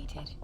depleted.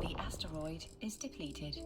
The asteroid is depleted.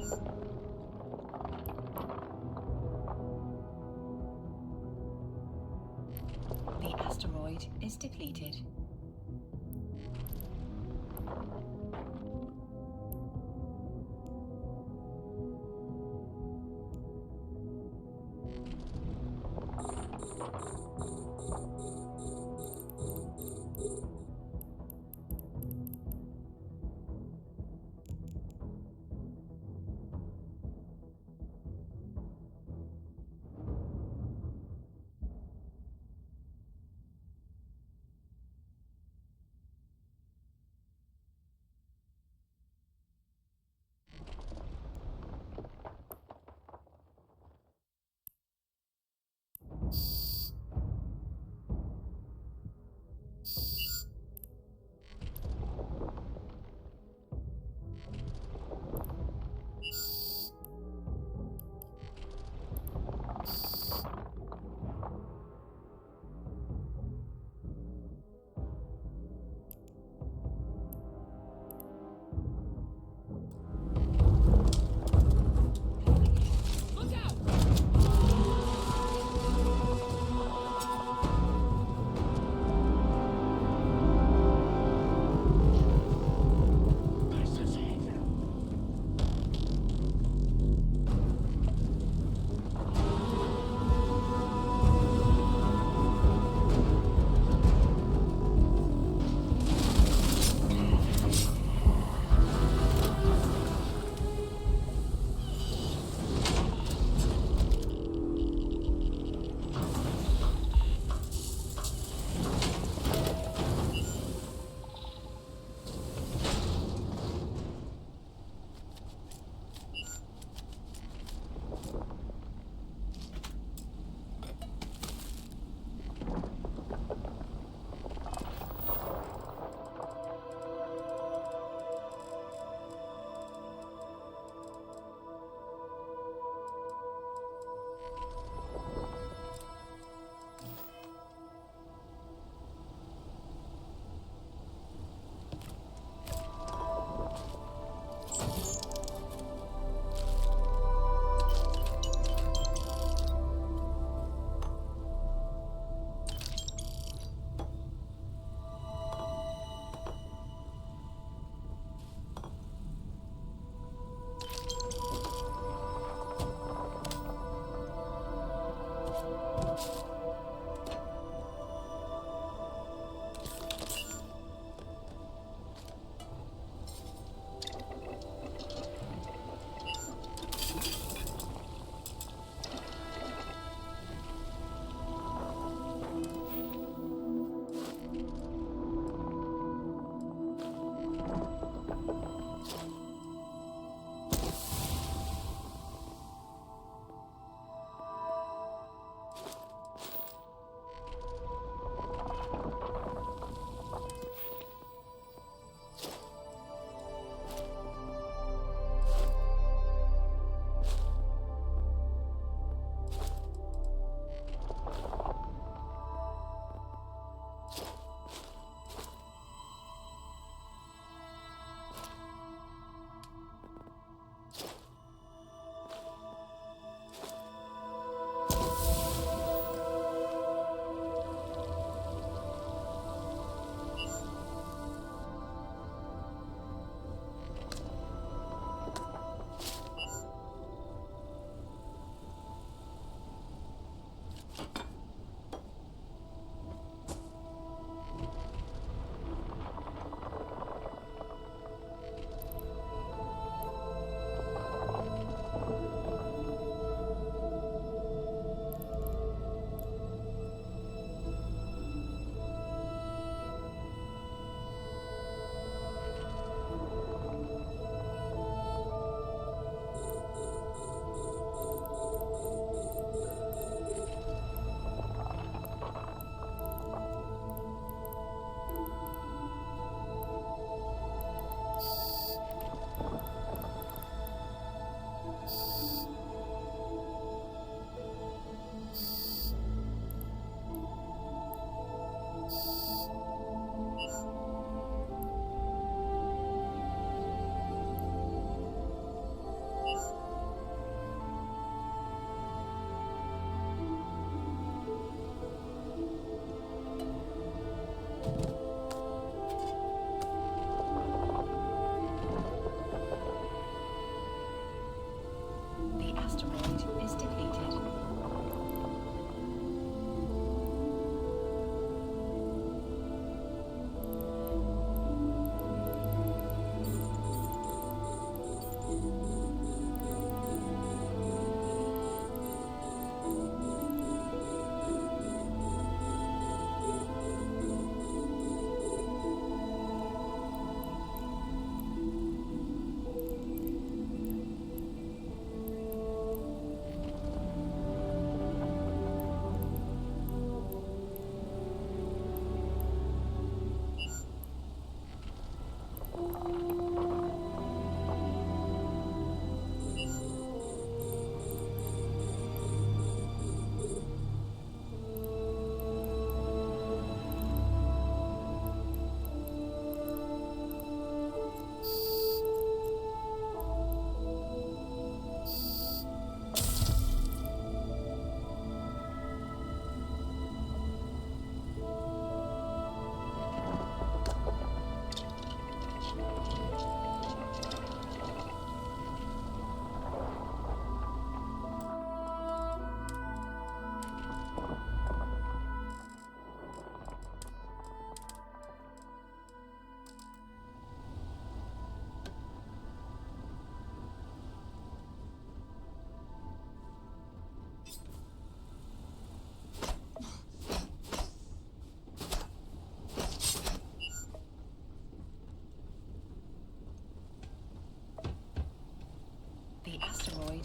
The asteroid is depleted.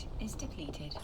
asteroid is depleted.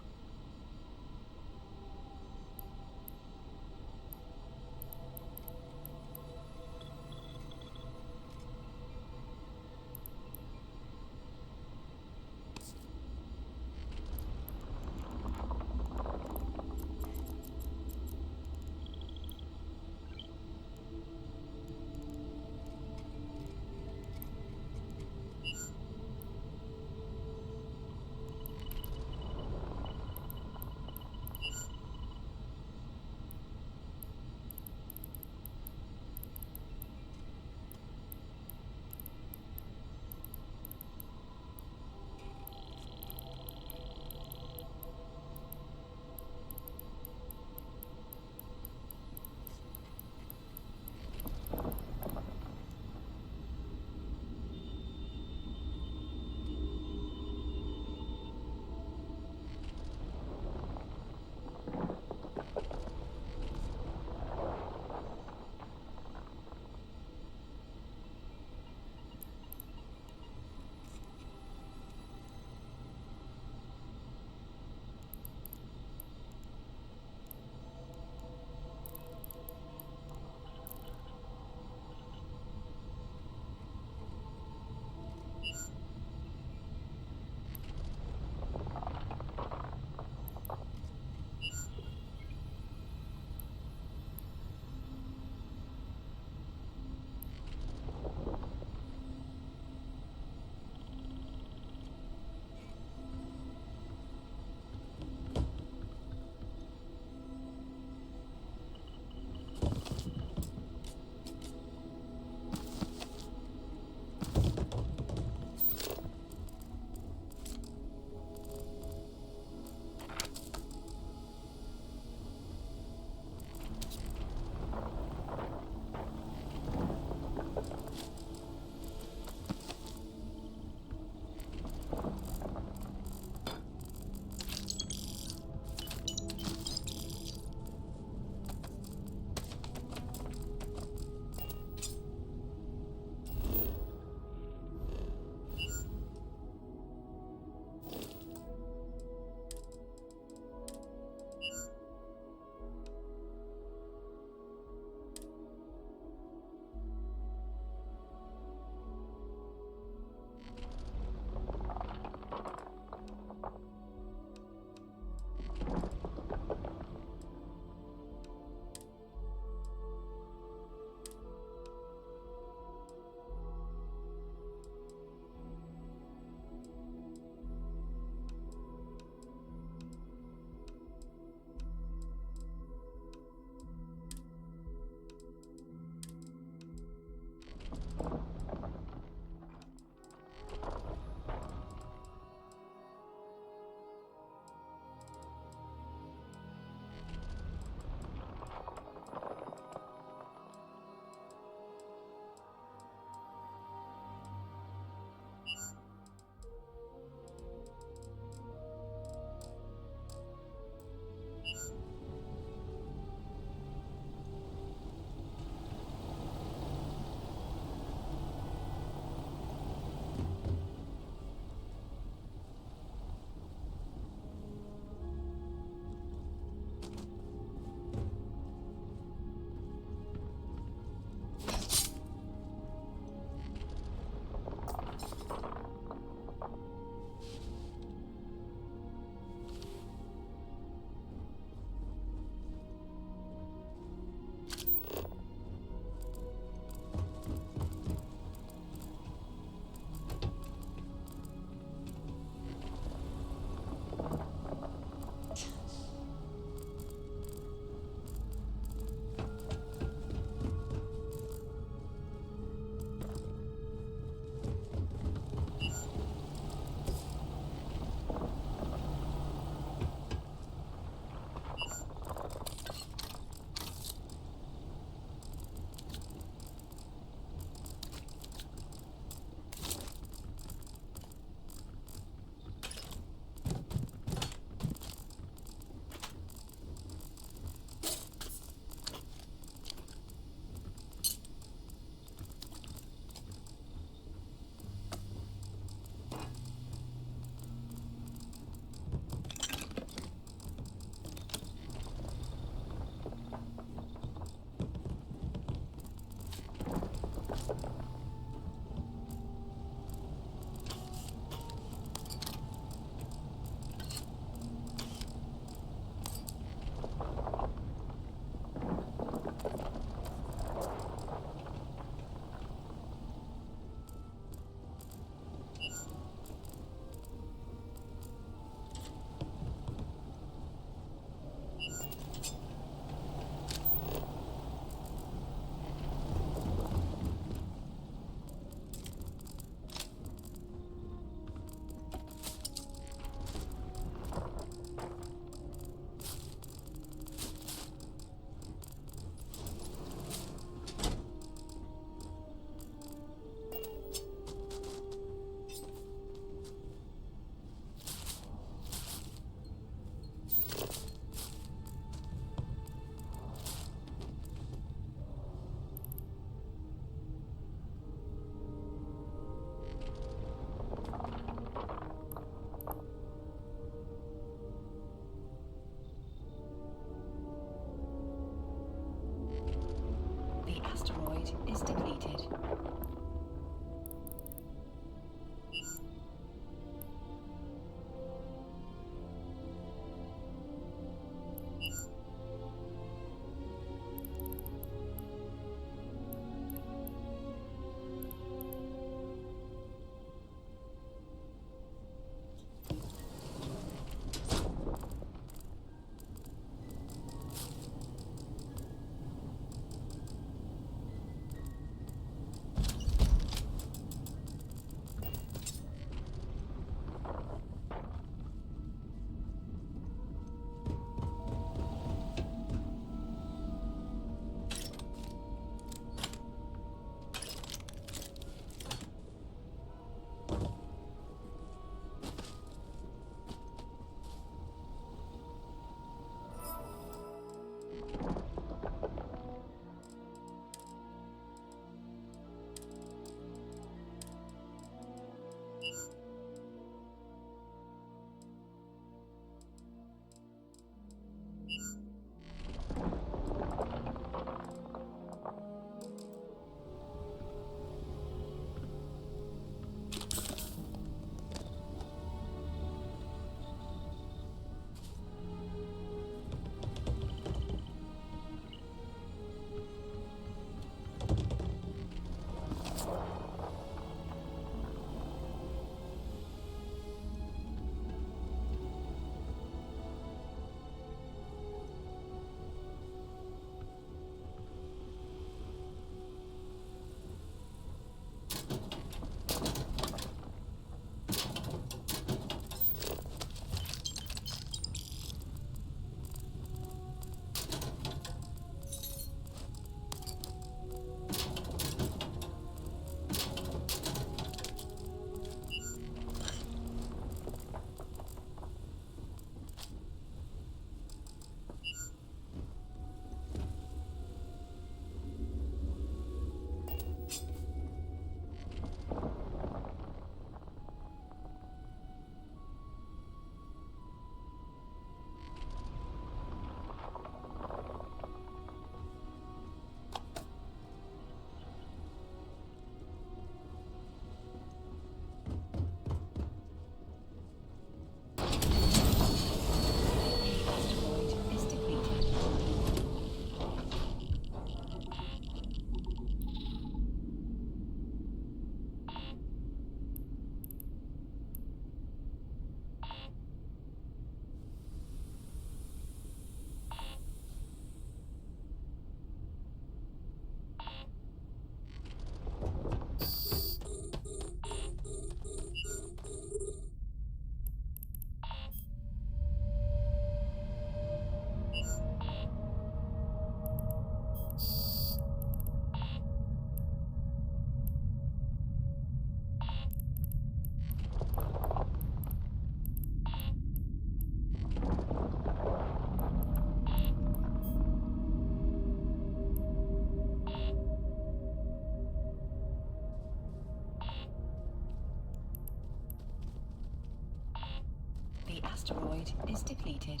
asteroid is depleted.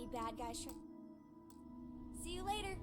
any bad guys try... See you later.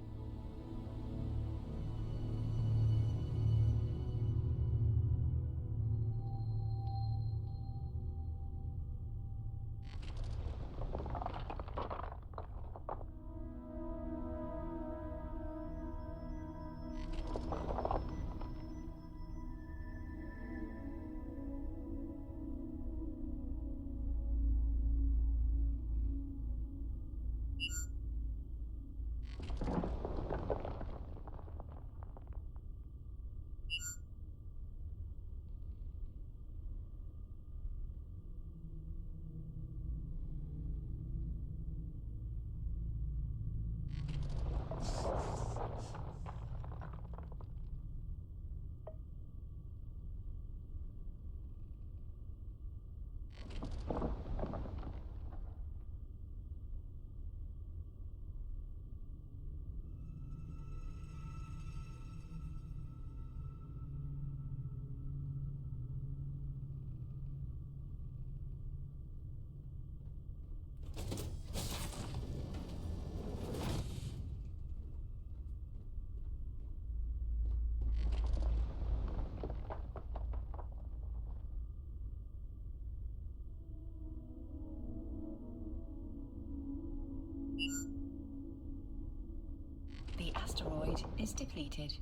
The asteroid is depleted.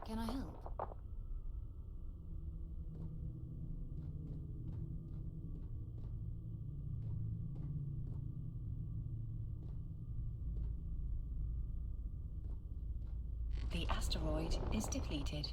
Can I help? The asteroid is depleted.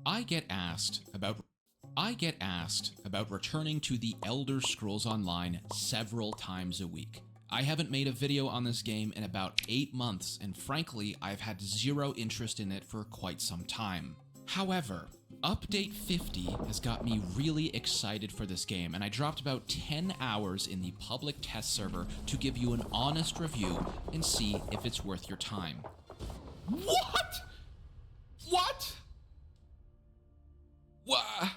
I get asked about returning to the Elder Scrolls Online several times a week. I haven't made a video on this game in about 8 months, and frankly, I've had zero interest in it for quite some time. However, Update 50 has got me really excited for this game, and I dropped about 10 hours in the public test server to give you an honest review and see if it's worth your time. What? What? What?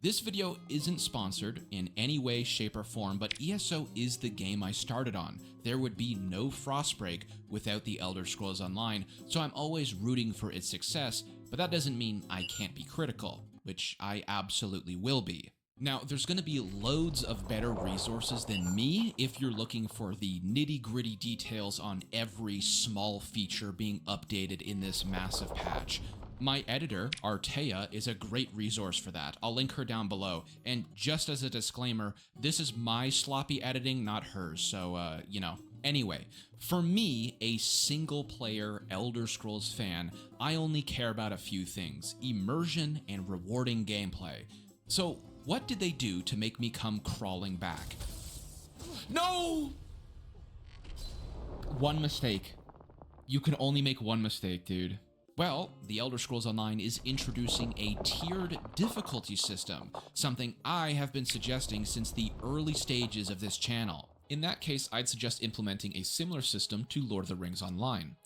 This video isn't sponsored in any way, shape, or form, but ESO is the game I started on. There would be no Frostbreak without the Elder Scrolls Online, so I'm always rooting for its success, but that doesn't mean I can't be critical, which I absolutely will be. Now, there's going to be loads of better resources than me if you're looking for the nitty-gritty details on every small feature being updated in this massive patch. My editor, Artea, is a great resource for that. I'll link her down below. And just as a disclaimer, this is my sloppy editing, not hers, so, you know. Anyway, for me, a single-player Elder Scrolls fan, I only care about a few things: immersion and rewarding gameplay. So, what did they do to make me come crawling back? No! One mistake. You can only make one mistake, dude. Well, the Elder Scrolls Online is introducing a tiered difficulty system, something I have been suggesting since the early stages of this channel. In that case, I'd suggest implementing a similar system to Lord of the Rings Online.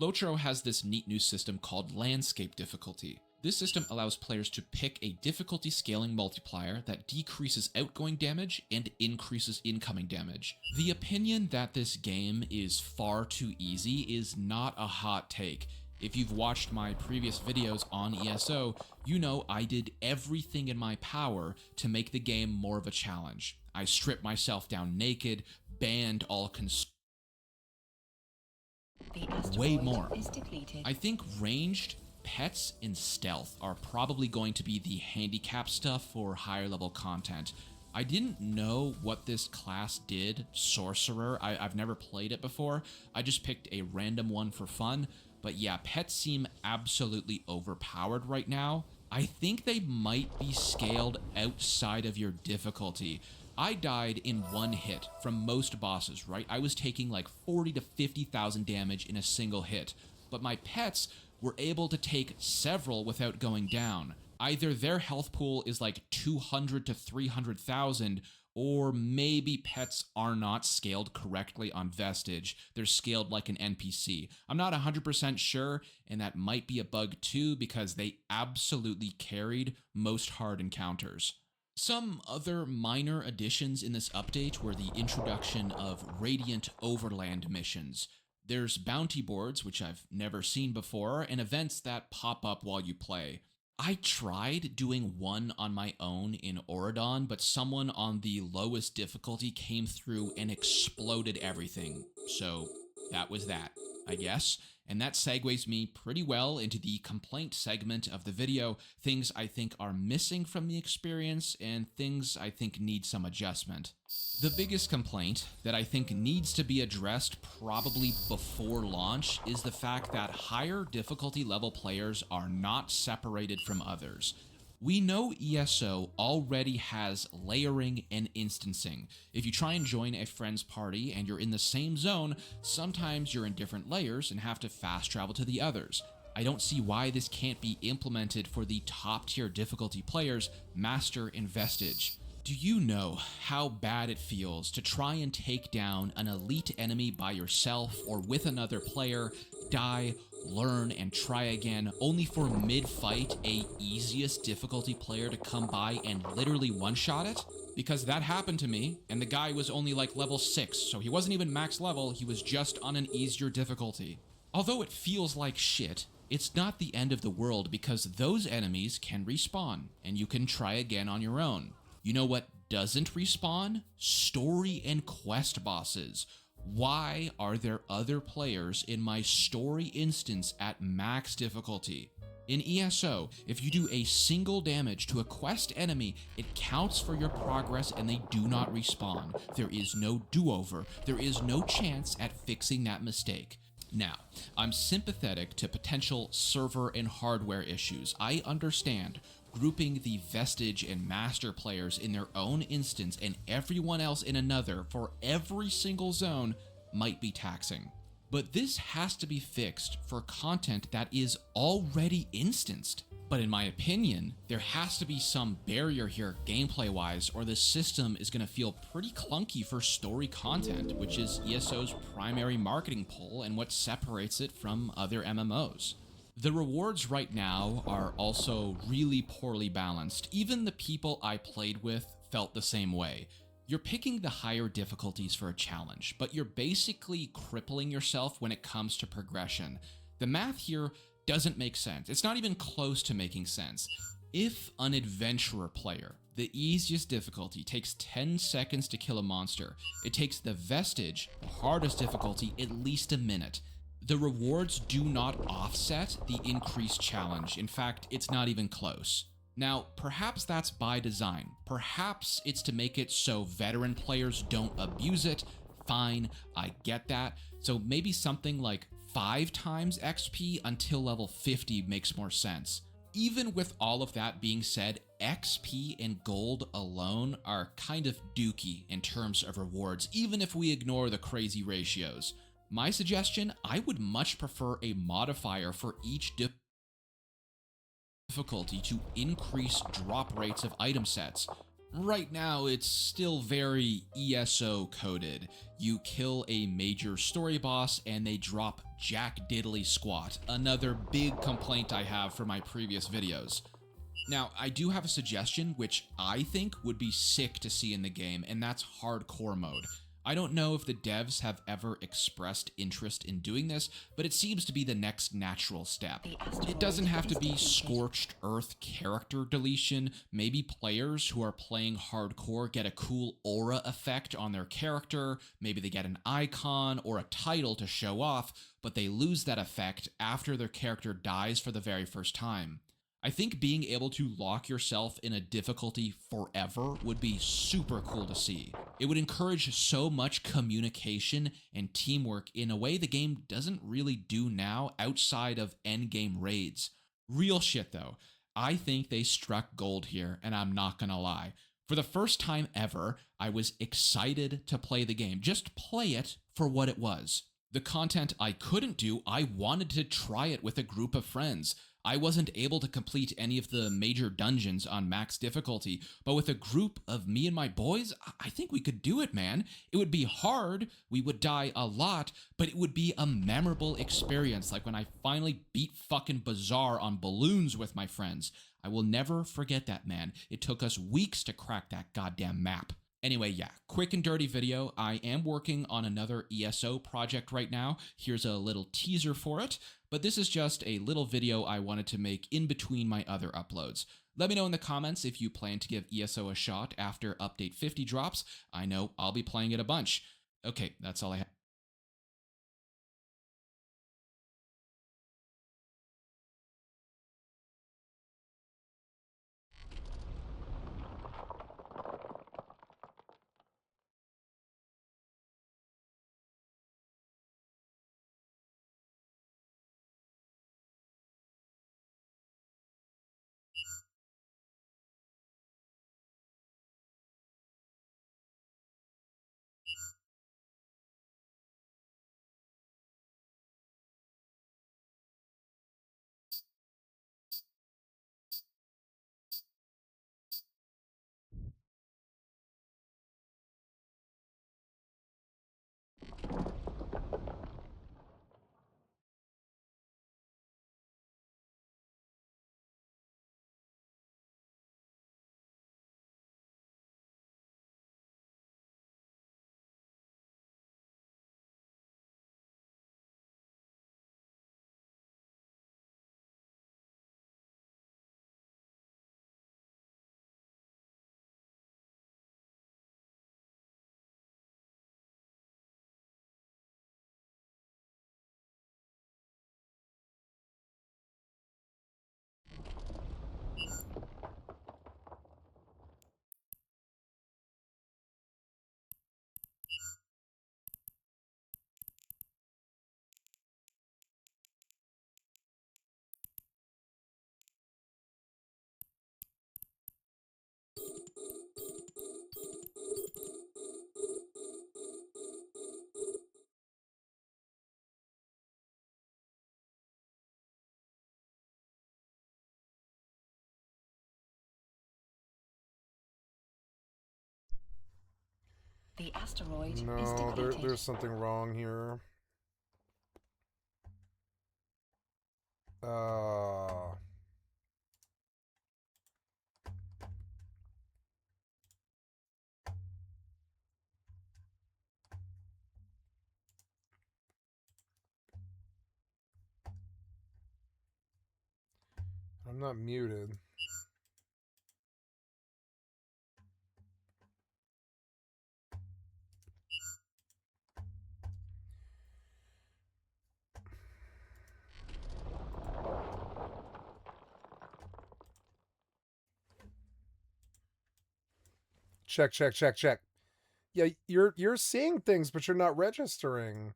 Lotro has this neat new system called Landscape Difficulty. This system allows players to pick a difficulty scaling multiplier that decreases outgoing damage and increases incoming damage. The opinion that this game is far too easy is not a hot take. If you've watched my previous videos on ESO, you know I did everything in my power to make the game more of a challenge. I stripped myself down naked, banned all way more. I think ranged, pets, and stealth are probably going to be the handicap stuff for higher level content. I didn't know what this class did, Sorcerer. I've never played it before. I just picked a random one for fun. But yeah, pets seem absolutely overpowered right now. I think they might be scaled outside of your difficulty. I died in one hit from most bosses, right? I was taking like 40 to 50,000 damage in a single hit. But my pets were able to take several without going down. Either their health pool is like 200 to 300,000, or maybe pets are not scaled correctly on Vestige. They're scaled like an NPC. I'm not 100% sure, and that might be a bug too, because they absolutely carried most hard encounters. Some other minor additions in this update were the introduction of Radiant Overland missions. There's bounty boards, which I've never seen before, and events that pop up while you play. I tried doing one on my own in Auridon, but someone on the lowest difficulty came through and exploded everything. So that was that, I guess. And that segues me pretty well into the complaint segment of the video, things I think are missing from the experience and things I think need some adjustment. The biggest complaint that I think needs to be addressed probably before launch is the fact that higher difficulty level players are not separated from others. We know ESO already has layering and instancing. If you try and join a friend's party and you're in the same zone, sometimes you're in different layers and have to fast travel to the others. I don't see why this can't be implemented for the top tier difficulty players, Master and Vestige. Do you know how bad it feels to try and take down an elite enemy by yourself or with another player, die, learn, and try again, only for mid-fight a easiest difficulty player to come by and literally one-shot it? Because that happened to me, and the guy was only like level 6, so he wasn't even max level, he was just on an easier difficulty. Although it feels like shit, it's not the end of the world because those enemies can respawn, and you can try again on your own. You know what doesn't respawn? Story and quest bosses. Why are there other players in my story instance at max difficulty? In ESO, if you do a single damage to a quest enemy, it counts for your progress and they do not respawn. There is no do-over. There is no chance at fixing that mistake. Now, I'm sympathetic to potential server and hardware issues. I understand grouping the Vestige and Master players in their own instance and everyone else in another for every single zone might be taxing. But this has to be fixed for content that is already instanced. But in my opinion, there has to be some barrier here gameplay-wise, or the system is going to feel pretty clunky for story content, which is ESO's primary marketing pull and what separates it from other MMOs. The rewards right now are also really poorly balanced. Even the people I played with felt the same way. You're picking the higher difficulties for a challenge, but you're basically crippling yourself when it comes to progression. The math here doesn't make sense. It's not even close to making sense. If an adventurer player, the easiest difficulty, takes 10 seconds to kill a monster, it takes the Vestige, the hardest difficulty, at least a minute. The rewards do not offset the increased challenge. In fact, it's not even close. Now, perhaps that's by design. Perhaps it's to make it so veteran players don't abuse it. Fine, I get that. So maybe something like 5 times XP until level 50 makes more sense. Even with all of that being said, XP and gold alone are kind of dookie in terms of rewards, even if we ignore the crazy ratios. My suggestion, I would much prefer a modifier for each difficulty to increase drop rates of item sets. Right now, it's still very ESO coded. You kill a major story boss and they drop jack diddly squat, another big complaint I have for my previous videos. Now, I do have a suggestion which I think would be sick to see in the game, and that's hardcore mode. I don't know if the devs have ever expressed interest in doing this, but it seems to be the next natural step. It doesn't have to be scorched earth character deletion. Maybe players who are playing hardcore get a cool aura effect on their character. Maybe they get an icon or a title to show off, but they lose that effect after their character dies for the very first time. I think being able to lock yourself in a difficulty forever would be super cool to see. It would encourage so much communication and teamwork in a way the game doesn't really do now outside of endgame raids. Real shit though, I think they struck gold here, and I'm not gonna lie. For the first time ever, I was excited to play the game. Just play it for what it was. The content I couldn't do, I wanted to try it with a group of friends. I wasn't able to complete any of the major dungeons on max difficulty, but with a group of me and my boys, I think we could do it, man. It would be hard, we would die a lot, but it would be a memorable experience, like when I finally beat fucking Bazaar on balloons with my friends. I will never forget that, man. It took us weeks to crack that goddamn map. Anyway, yeah, quick and dirty video. I am working on another ESO project right now. Here's a little teaser for it, but this is just a little video I wanted to make in between my other uploads. Let me know in the comments if you plan to give ESO a shot after update 50 drops. I know I'll be playing it a bunch. Okay, that's all I have. The asteroid is No, depleted. there's something wrong here. I'm not muted. Check, check, check, check. Yeah, you're seeing things, but you're not registering.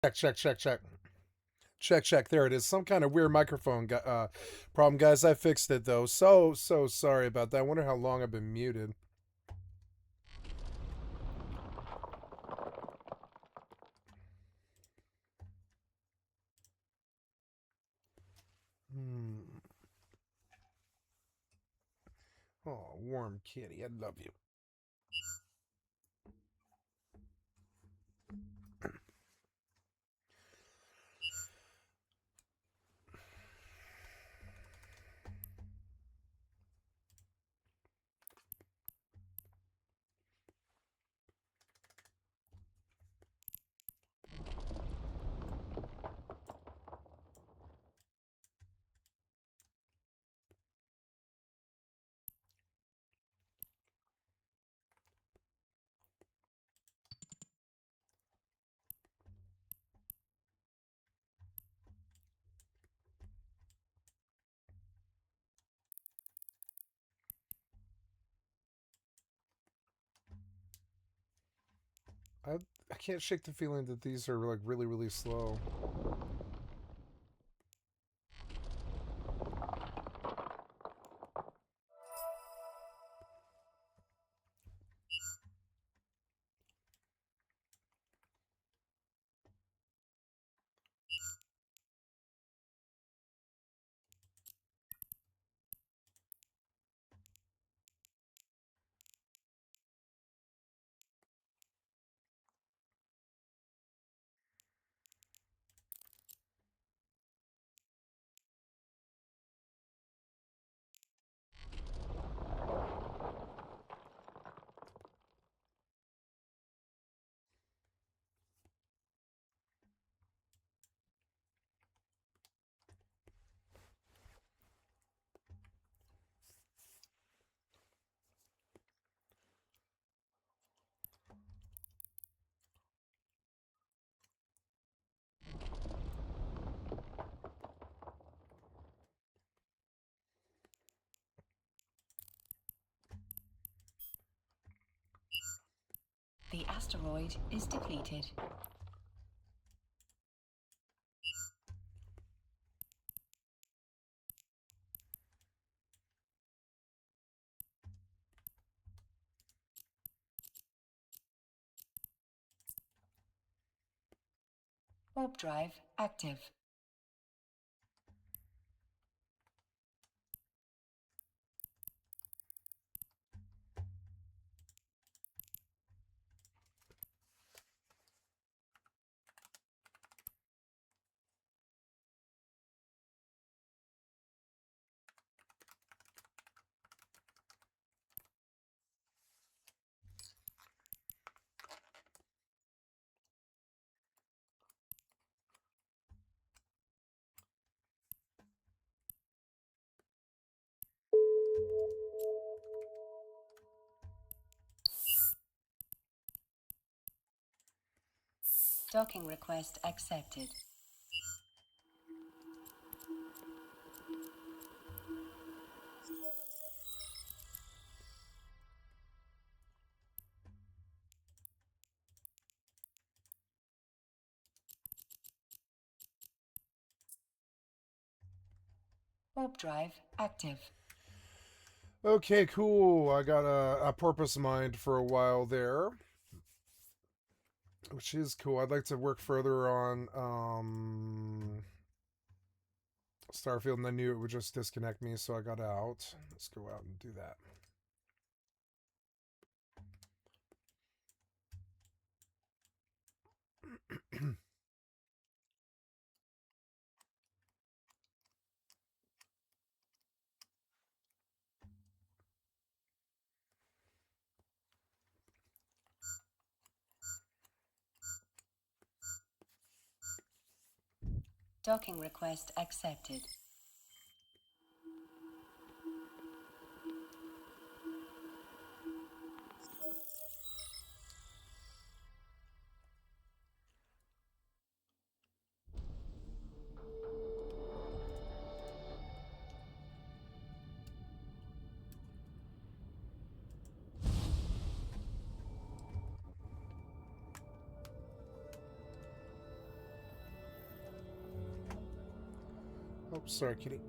Check, check, check, check. Check, check. There it is. Some kind of weird microphone problem, guys. I fixed it, though. So sorry about that. I wonder how long I've been muted. Oh, warm kitty. I love you. I can't shake the feeling that these are like really, really slow. The asteroid is depleted. Warp drive active. Docking request accepted. Warp drive active. Okay, cool. I got a purpose mind for a while there. which is cool. I'd like to work further on Starfield, and I knew it would just disconnect me, so I got out. Let's go out and do that. Docking request accepted. Oh, sorry, kitty.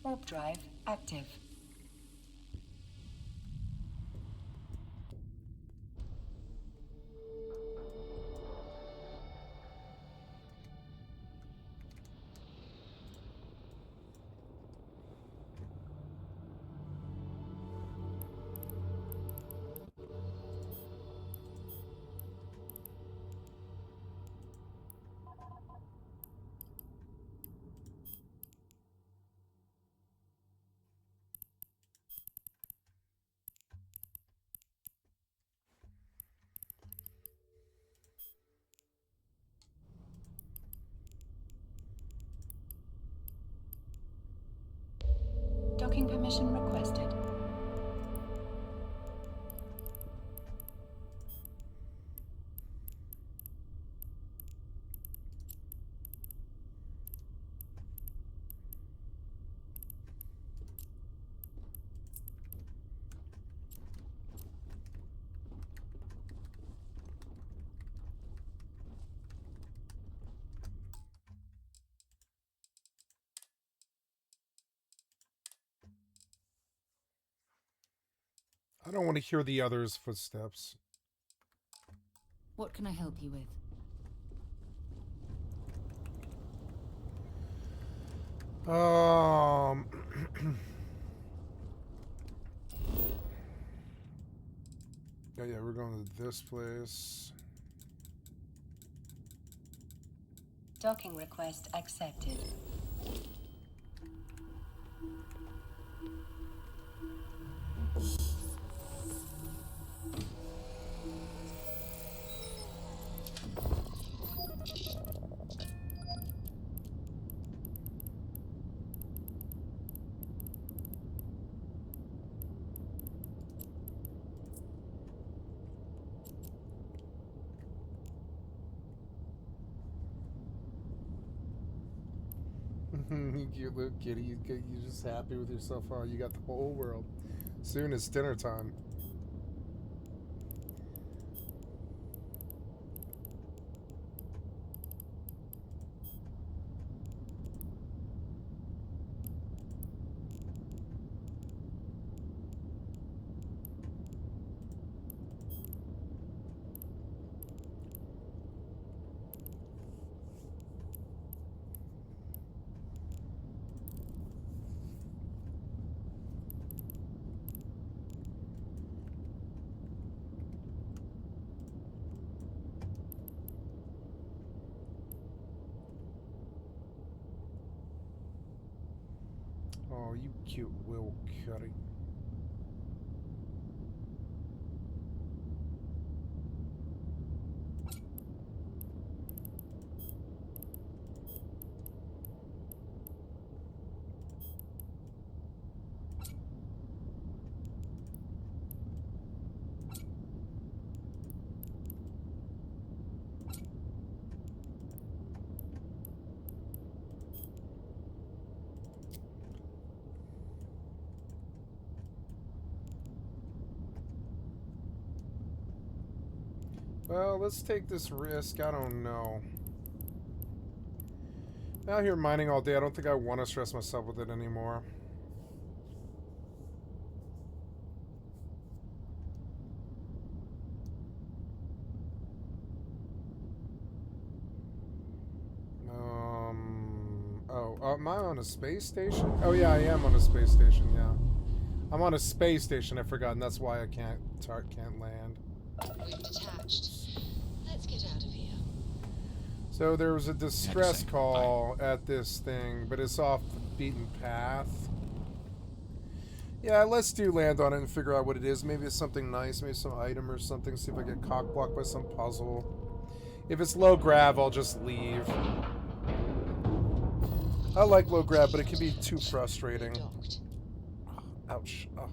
Warp drive active. Docking permission requested. I don't want to hear the others' footsteps. What can I help you with? Oh yeah, we're going to this place. Docking request accepted. You little kitty, you're just happy with yourself. Oh, you got the whole world. Soon it's dinner time. Oh, you cute little kitty. Well, let's take this risk. I don't know. Out here mining all day, I don't think I want to stress myself with it anymore. Am I on a space station? Oh yeah, I am on a space station, yeah. I'm on a space station, I've forgotten. That's why I can't land. We've detached. Let's get out of here. So there was a distress call at this thing, but it's off the beaten path. Yeah, let's do land on it and figure out what it is. Maybe it's something nice, maybe some item or something. See if I get cock-blocked by some puzzle. If it's low grav, I'll just leave. I like low grav, but it can be too frustrating. Ouch. Oh,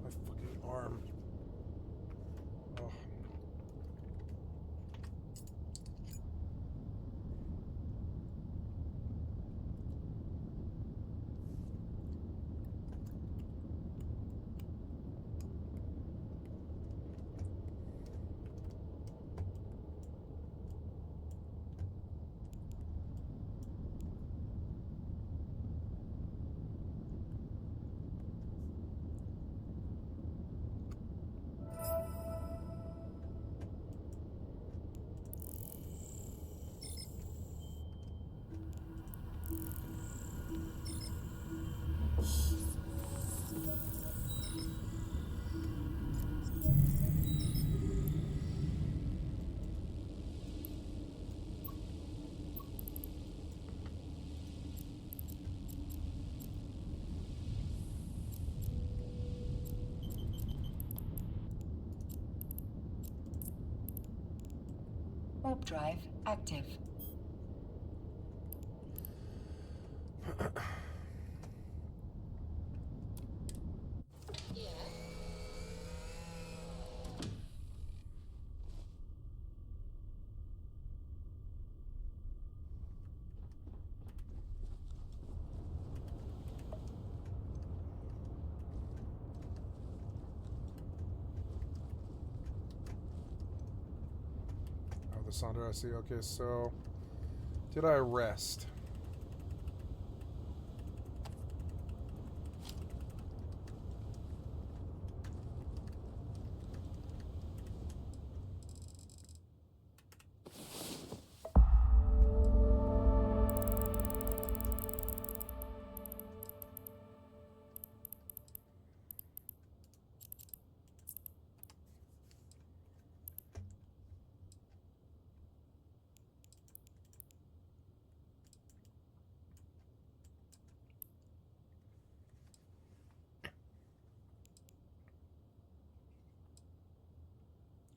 my fucking arm. Oh. Warp drive active. The Sonder I see. Okay, so did I rest?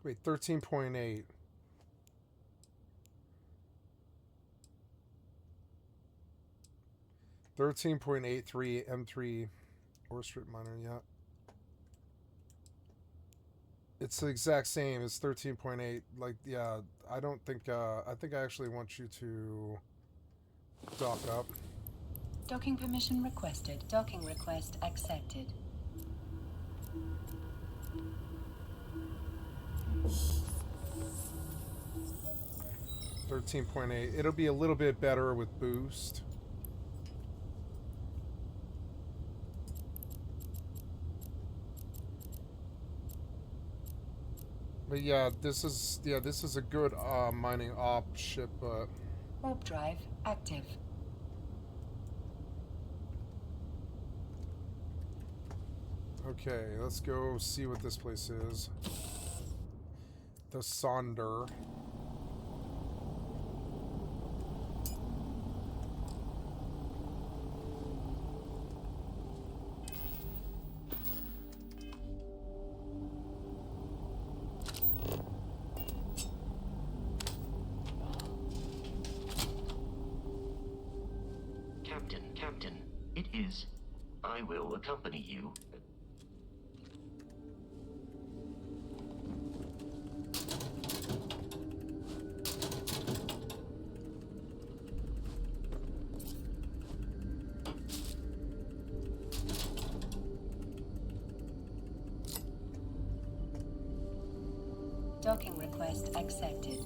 Wait, 13.8. $13.83 M3 ore strip miner, yeah. It's the exact same. It's 13.8. Like, yeah, I don't think, I think I actually want you to dock up. Docking permission requested. Docking request accepted. $13.8. It'll be a little bit better with boost. But yeah, this is a good mining op ship, but Warp drive active. okay, let's go see what this place is. The Sonder. Captain, it is. I will accompany you. Docking request accepted.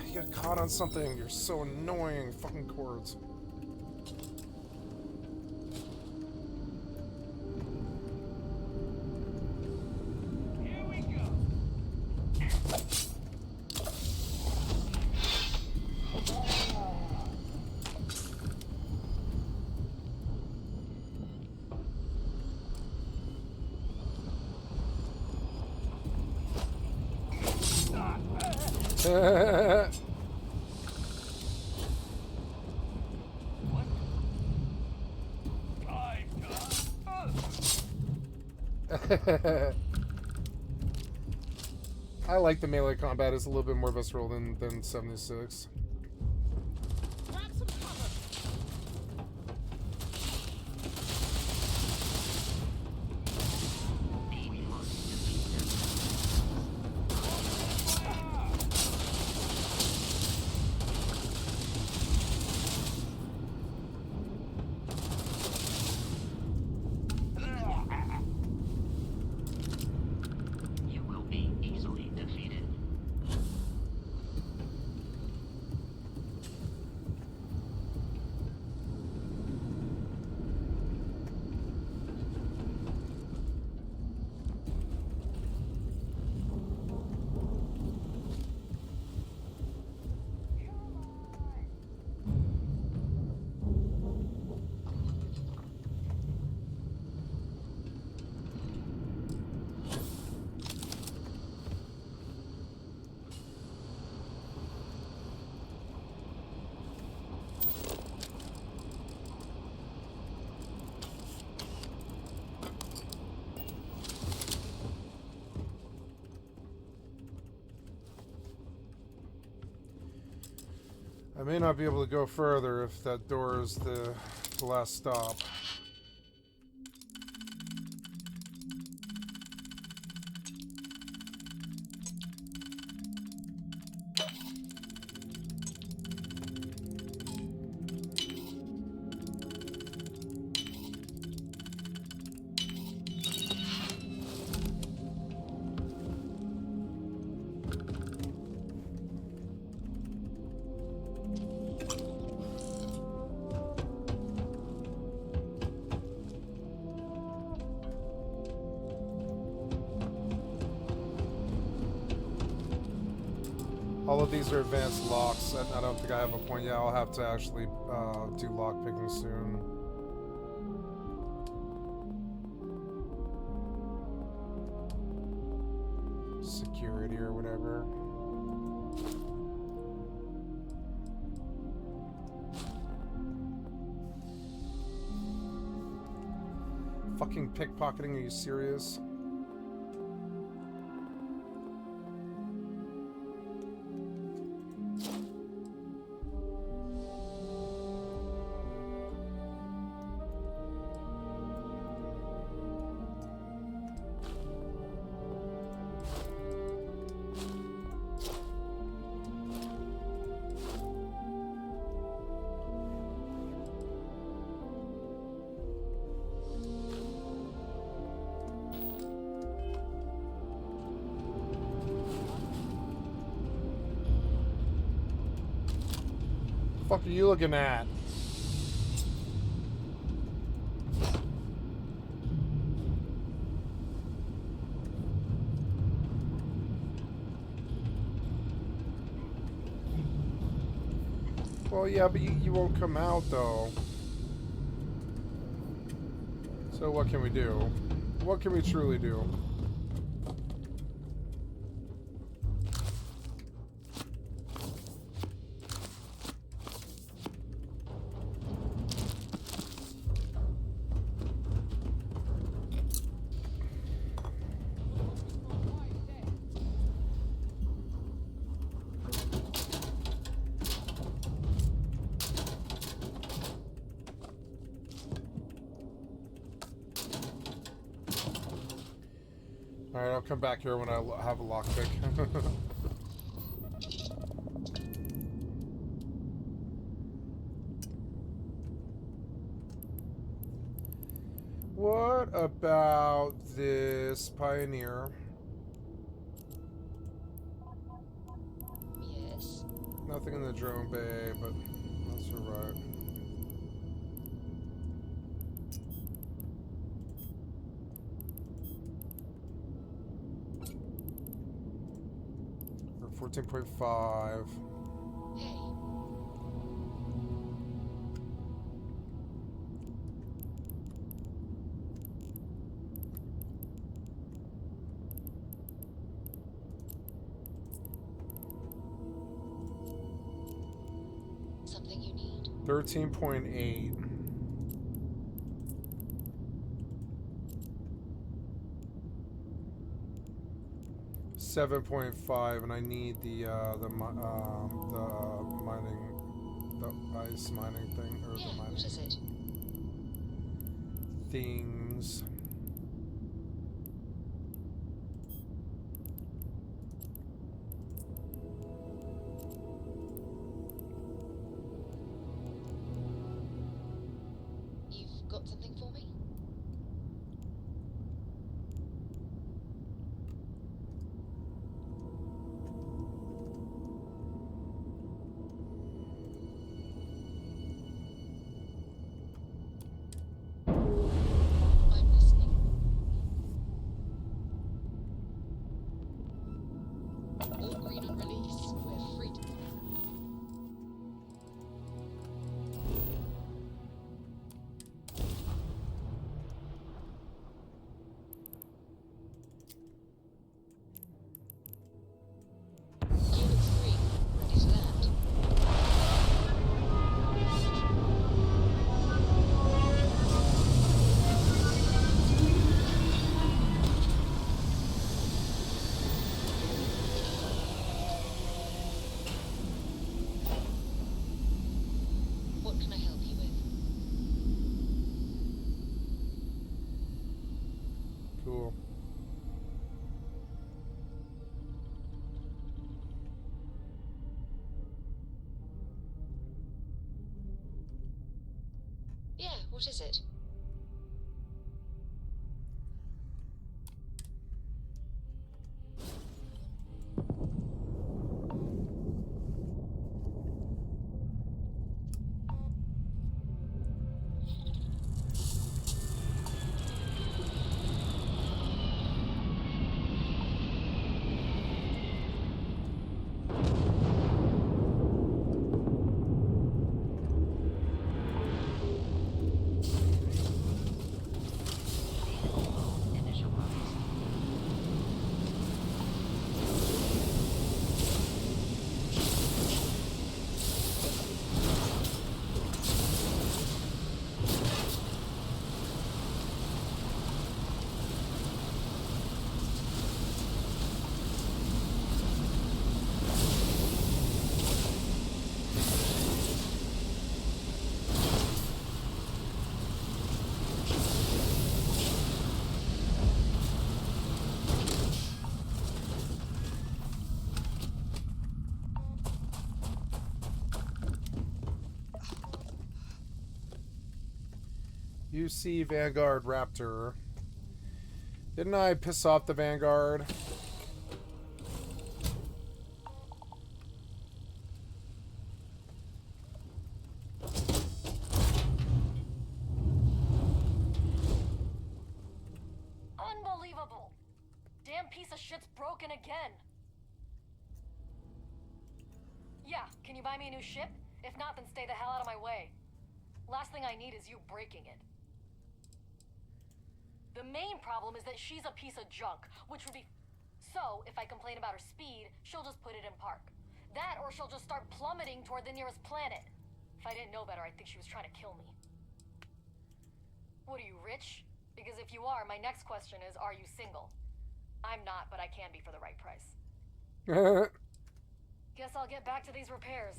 You got caught on something. You're so annoying. Fucking cords. Here we go. I like the melee combat. It's a little bit more visceral than 76. Grab some cover. You will be easily defeated. I may not be able to go further if that door is the last stop. All of these are advanced locks. I don't think I have a point yet. I'll have to actually do lock picking soon. Security or whatever. Fucking pickpocketing, are you serious? Fuck are you looking at? Well, yeah, but you won't come out, though. So what can we do? What can we truly do? Alright, I'll come back here when I have a lockpick. What about this Pioneer? Yes. Nothing in the drone bay, but that's alright. Or 14.5. Hey. Something you need? 13.8. 7.5, and I need the mining, the ice mining thing, or Yeah, the mining what is it? things. You've got something for me? I'm listening. All green on release. We're free to... Units 3, ready to land. What can I help you with? Cool. Yeah, what is it? UC Vanguard Raptor. Didn't I piss off the Vanguard? Unbelievable! Damn piece of shit's broken again. Yeah, can you buy me a new ship? If not, then stay the hell out of my way. Last thing I need is you breaking it. The main problem is that she's a piece of junk, which would be... So, if I complain about her speed, she'll just put it in park. That, or she'll just start plummeting toward the nearest planet. If I didn't know better, I'd think she was trying to kill me. What are you, rich? Because if you are, my next question is, are you single? I'm not, but I can be for the right price. Guess I'll get back to these repairs.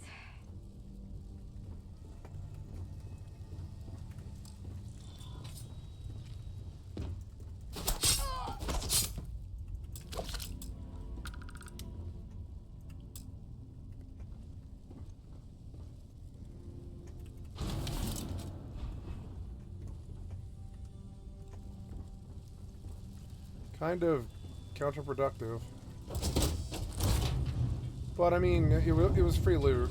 kind of counterproductive. But I mean, it was free loot.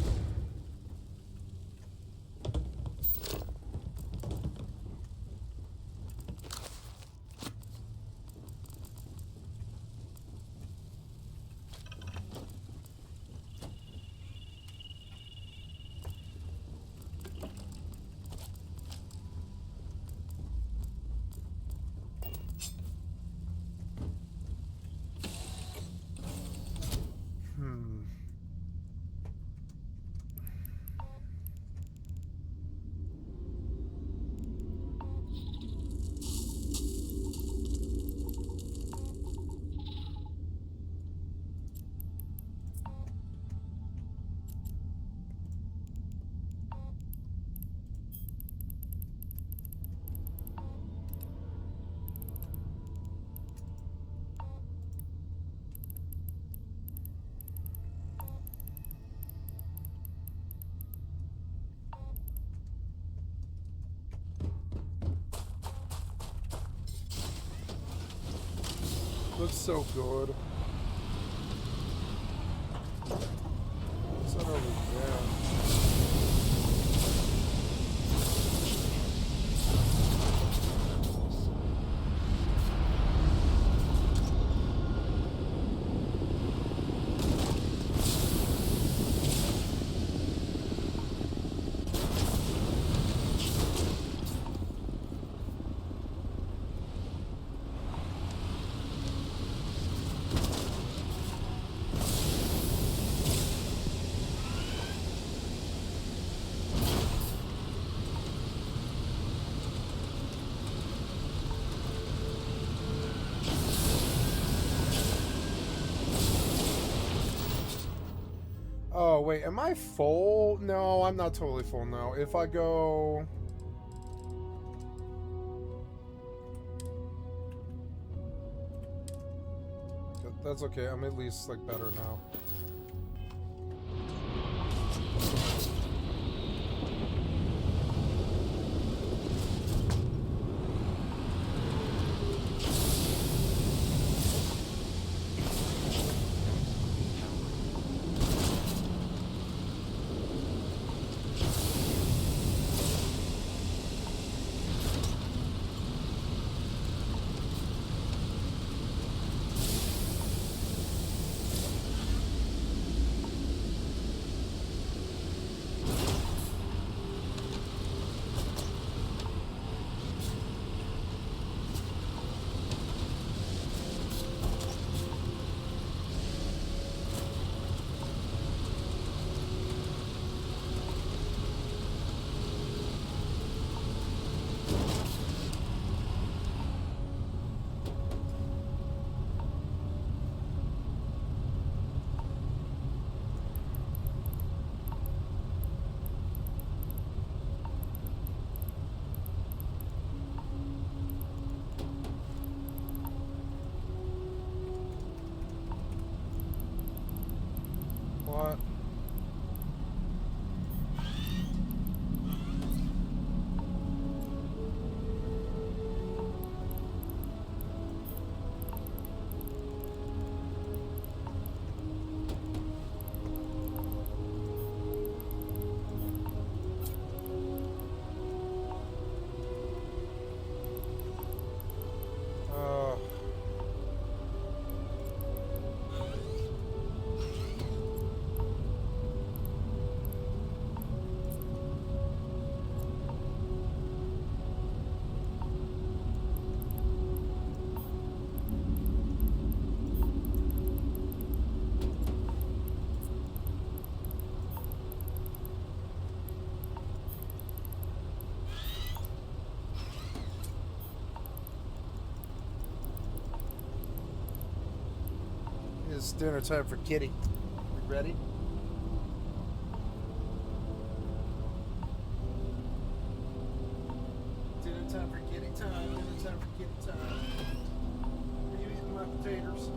Looks so good. What's that over there? Oh, wait, am I full? No, I'm not totally full now. If I go... That's okay, I'm at least, like, better now. What? It's dinner time for Kitty. You ready? Dinner time for Kitty time. Dinner time for Kitty time. Are you eating my potatoes?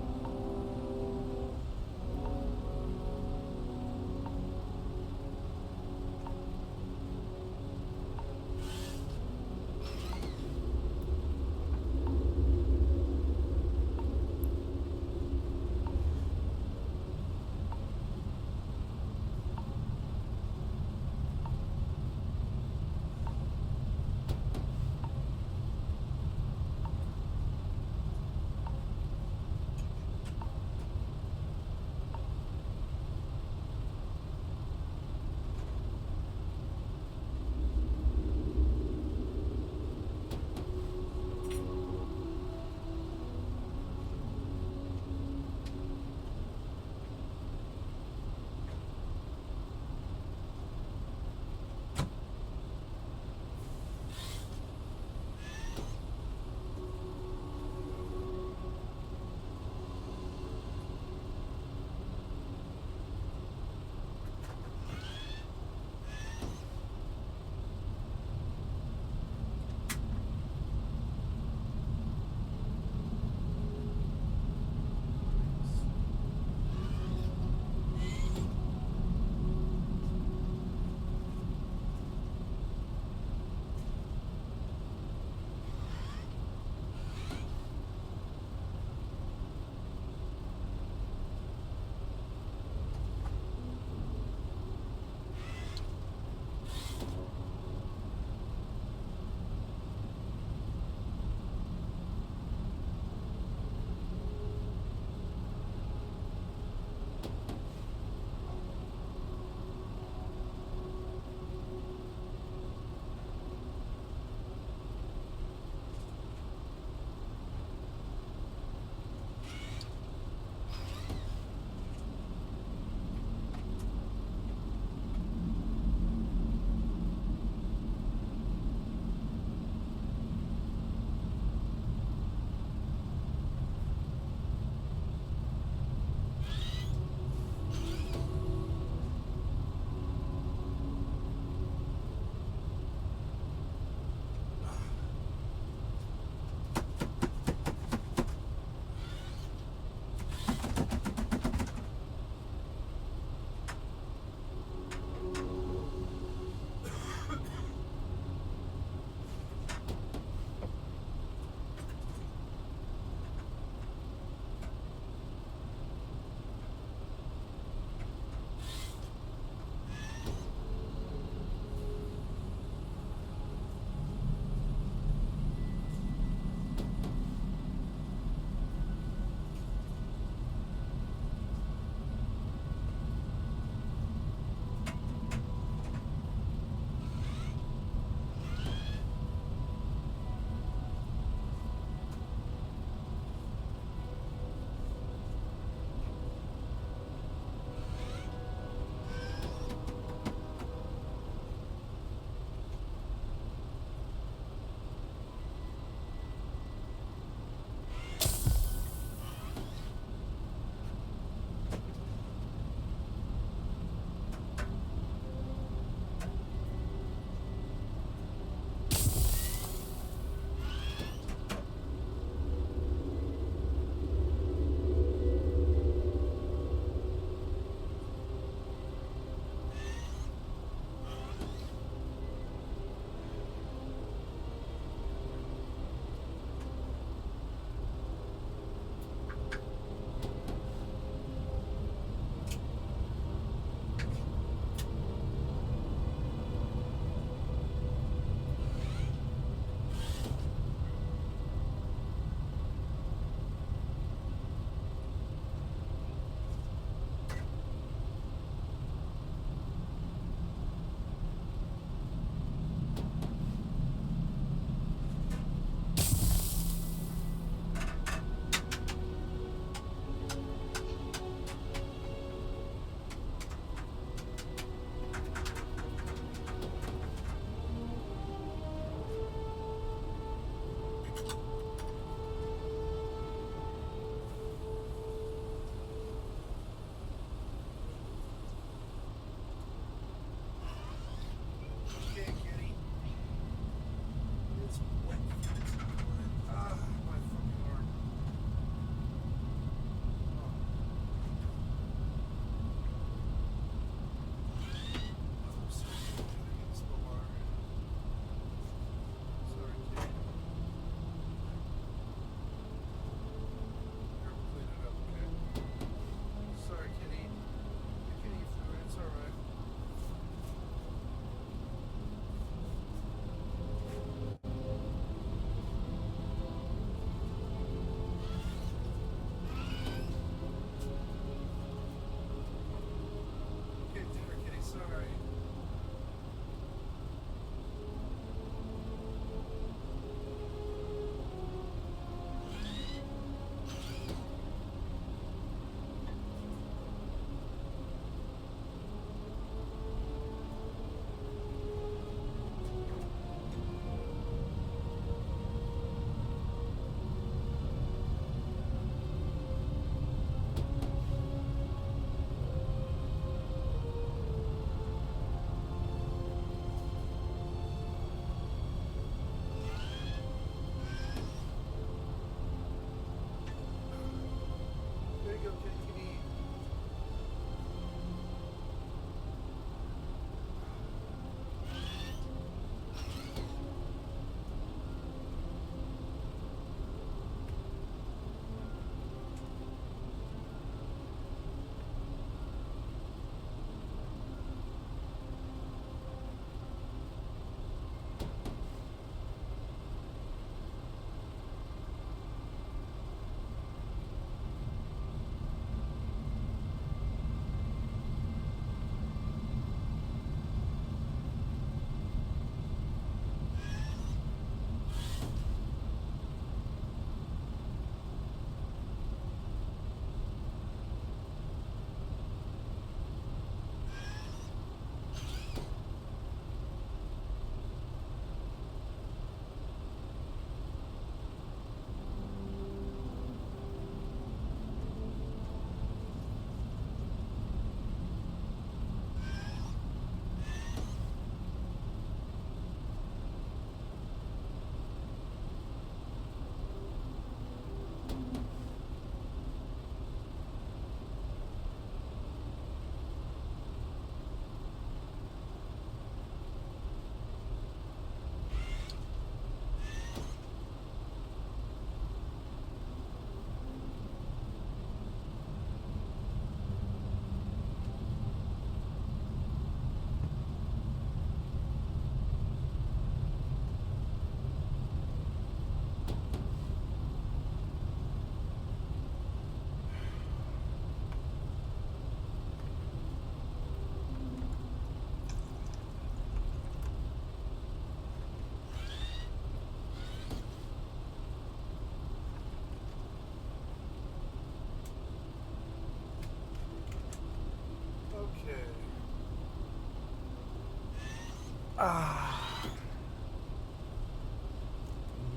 Ah.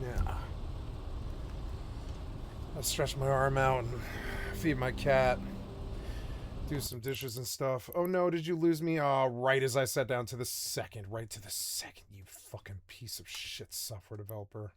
Yeah. I'll stretch my arm out and feed my cat. Do some dishes and stuff. Oh no, did you lose me? Oh, right as I sat down to the second. Right to the second, you fucking piece of shit software developer.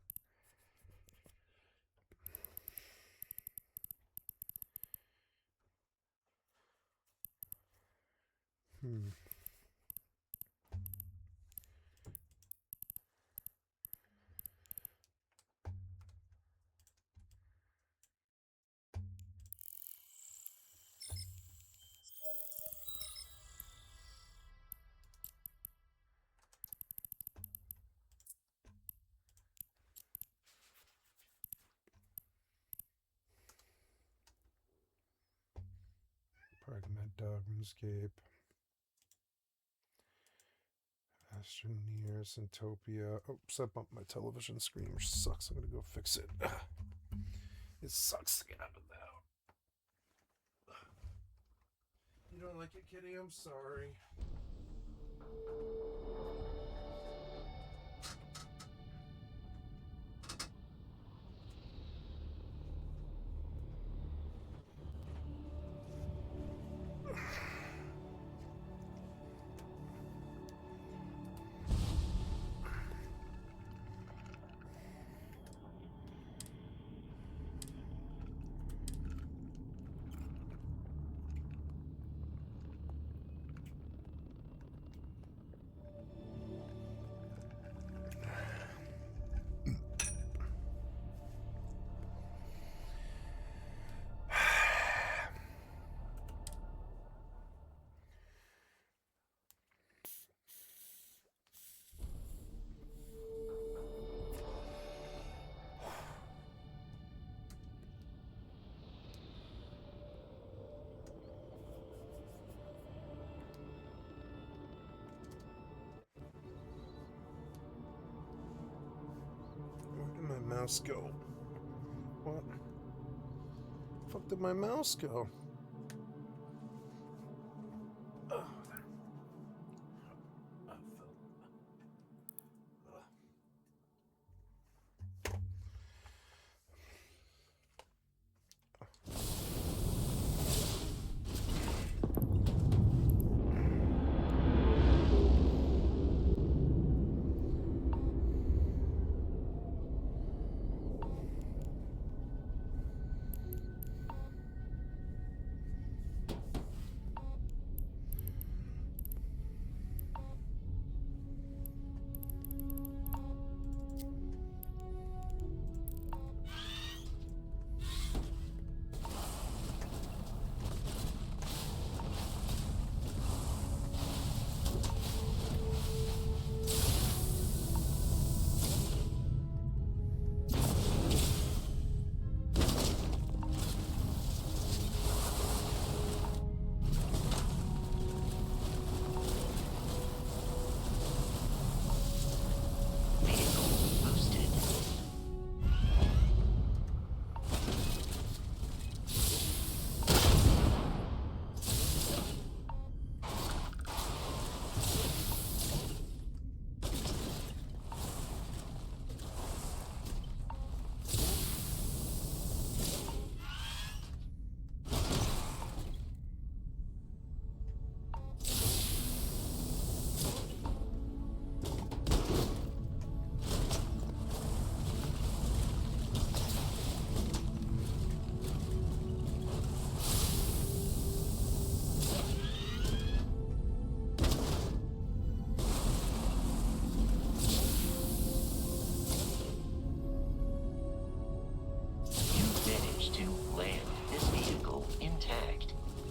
Pragmat Dog, RuneScape. Astroneer, Syntopia. Oops, I bumped my television screen, which sucks. I'm gonna go fix it. It sucks to get out of that. You don't like it, kitty? I'm sorry. Where did my mouse go? What? The fuck did my mouse go? Oh, there.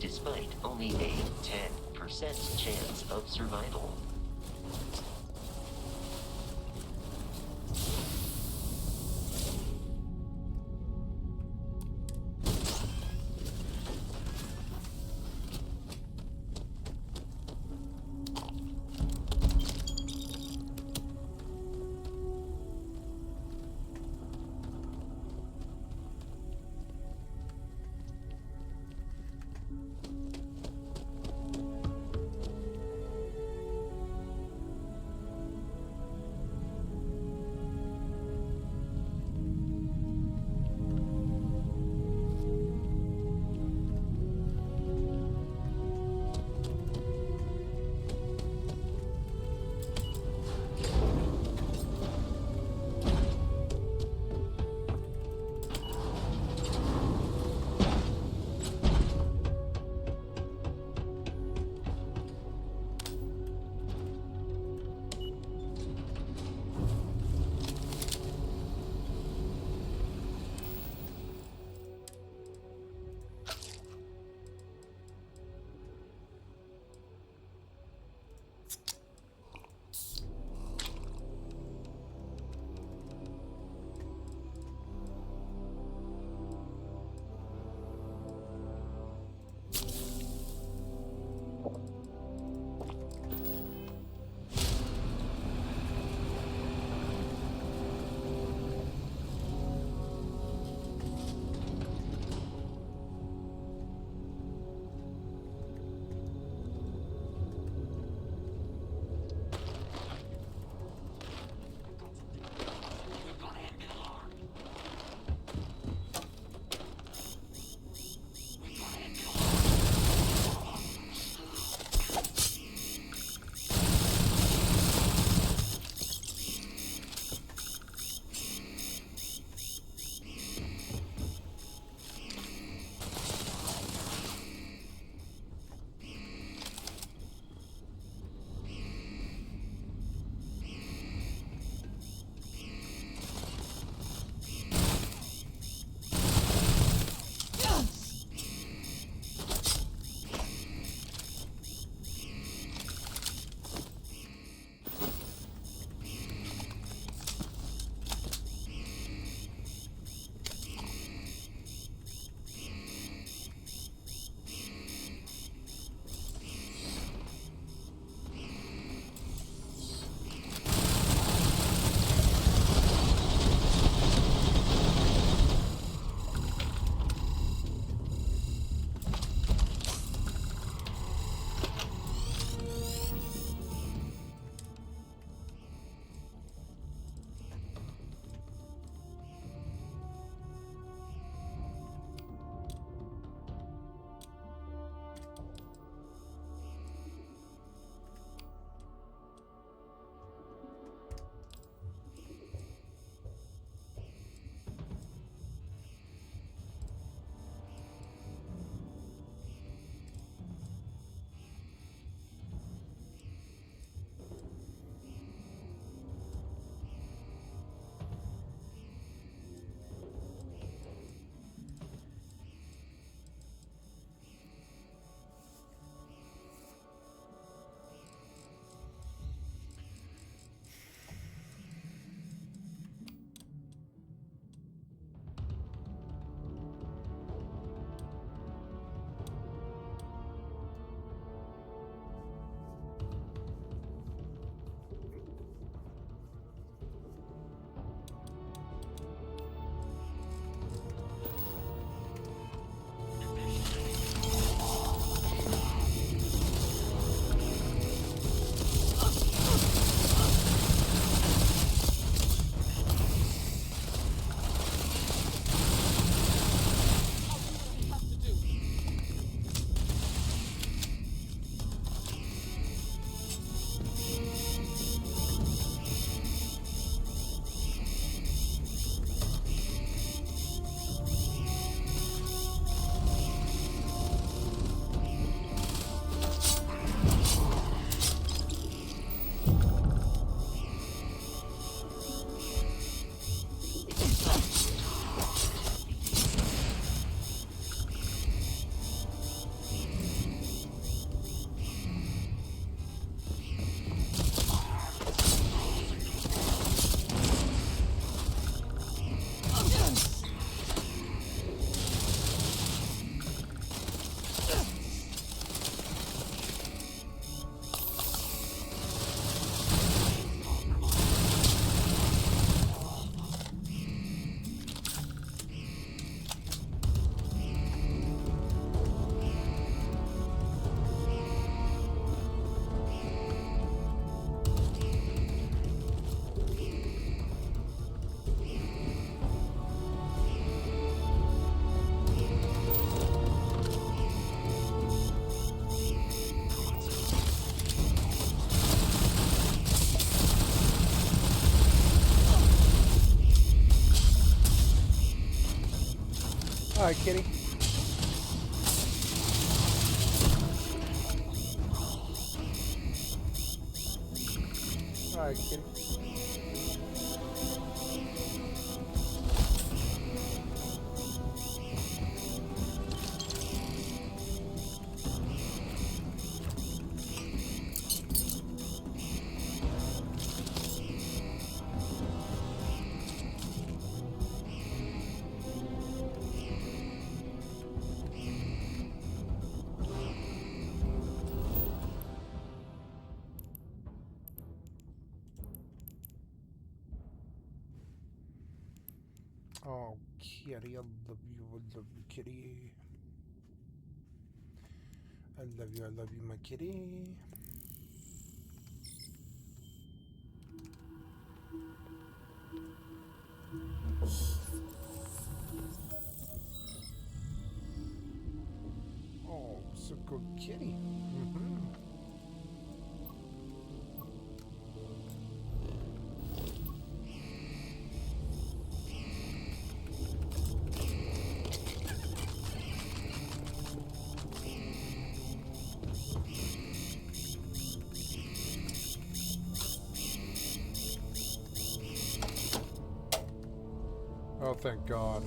despite only a 10% chance of survival. Hi, kitty. Hi, kitty. Oh, kitty, I love you, kitty. I love you, my kitty. Oh, so good kitty. Oh, thank God.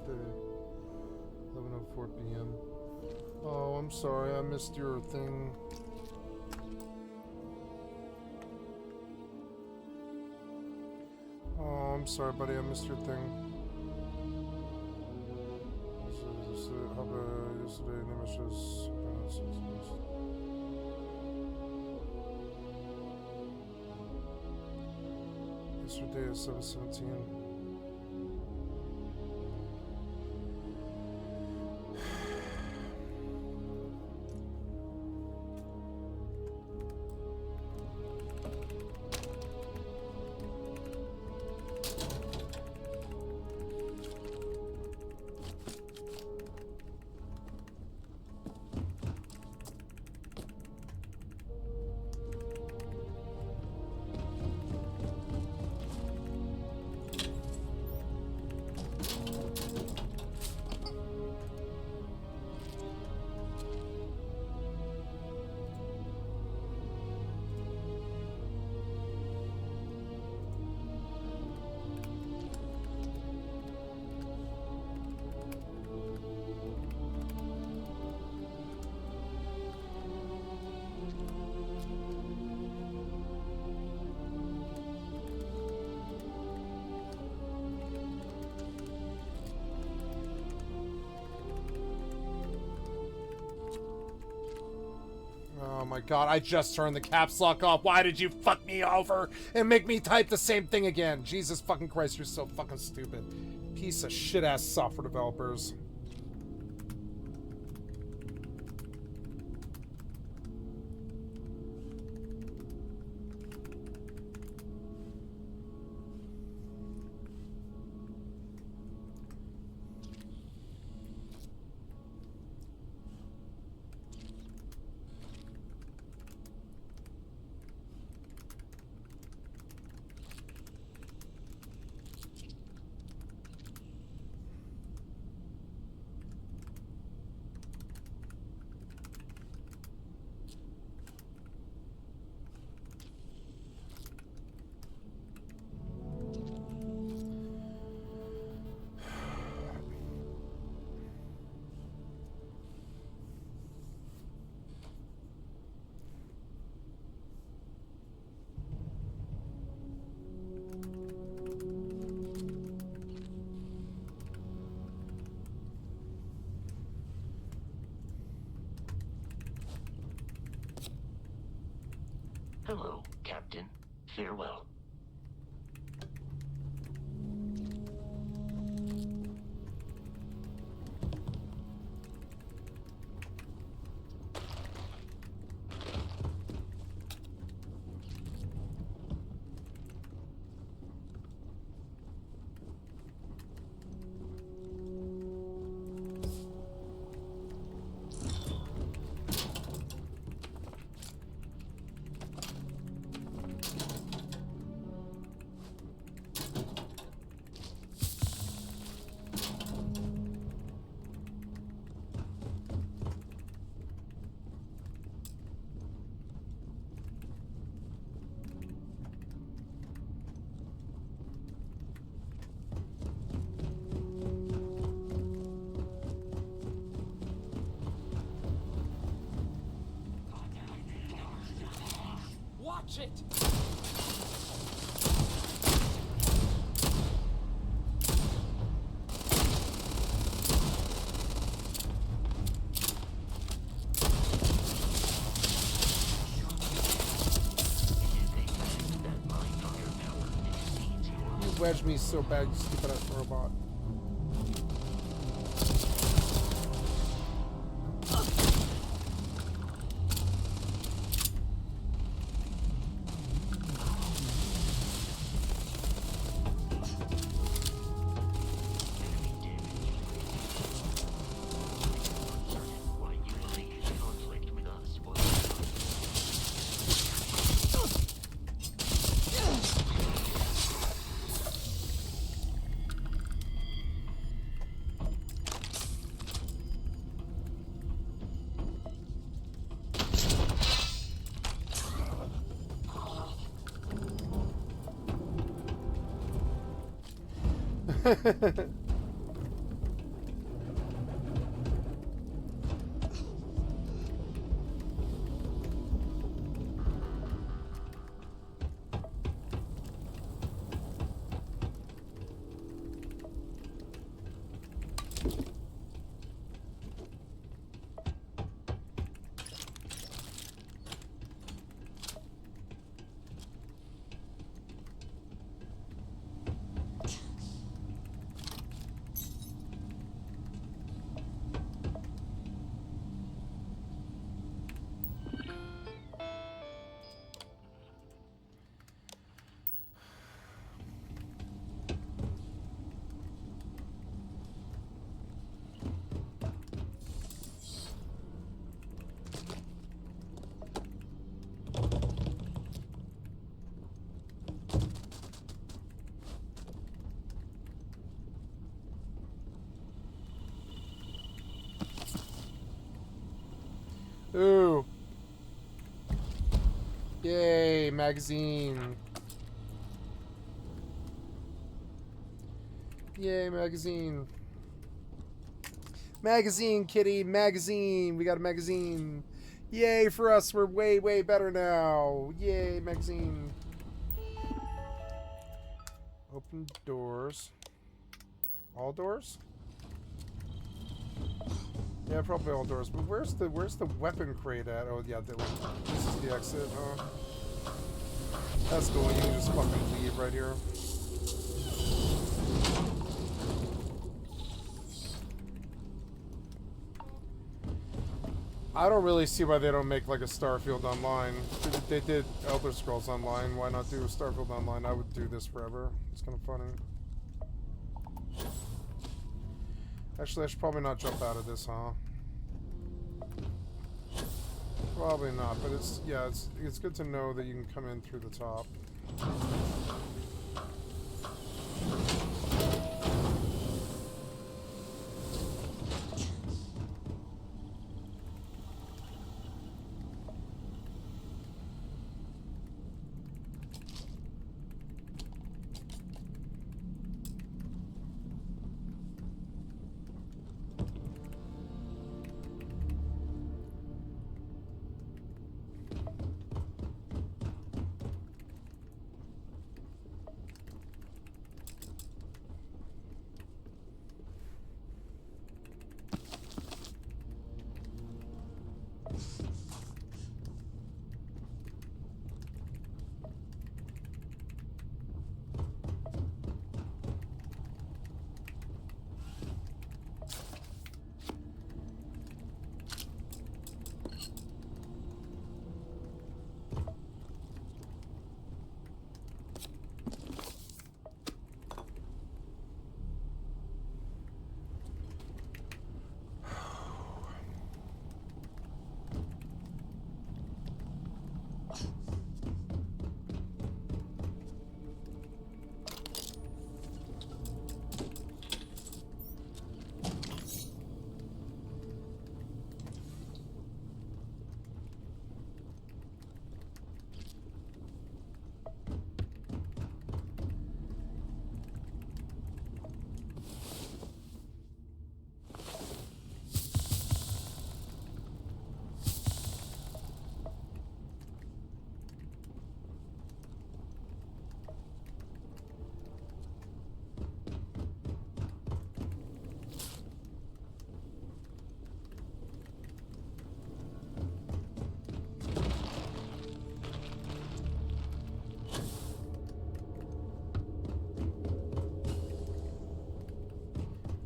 Thursday, 11:04 p.m. Oh, I'm sorry, I missed your thing. Oh, I'm sorry, buddy, I missed your thing. Yesterday, Nemesis. Yesterday at 7:17. Oh my God, I just turned the caps lock off. Why did you fuck me over and make me type the same thing again? Jesus fucking Christ, you're so fucking stupid. Piece of shit ass software developers. Farewell. Watch it! You wedged me so bad, you stupid ass robot. Ooh. Yay, magazine. Yay, magazine. Magazine, kitty, magazine. We got a magazine. Yay for us. We're way, way better now. Yay, magazine. Open doors. All doors? Yeah, probably all doors. But where's the weapon crate at? Oh yeah, this is the exit. Huh? That's cool. You can just fucking leave right here. I don't really see why they don't make like a Starfield Online. They did Elder Scrolls Online. Why not do a Starfield Online? I would do this forever. It's kind of funny. Actually, I should probably not jump out of this, huh? Probably not, but it's good to know that you can come in through the top.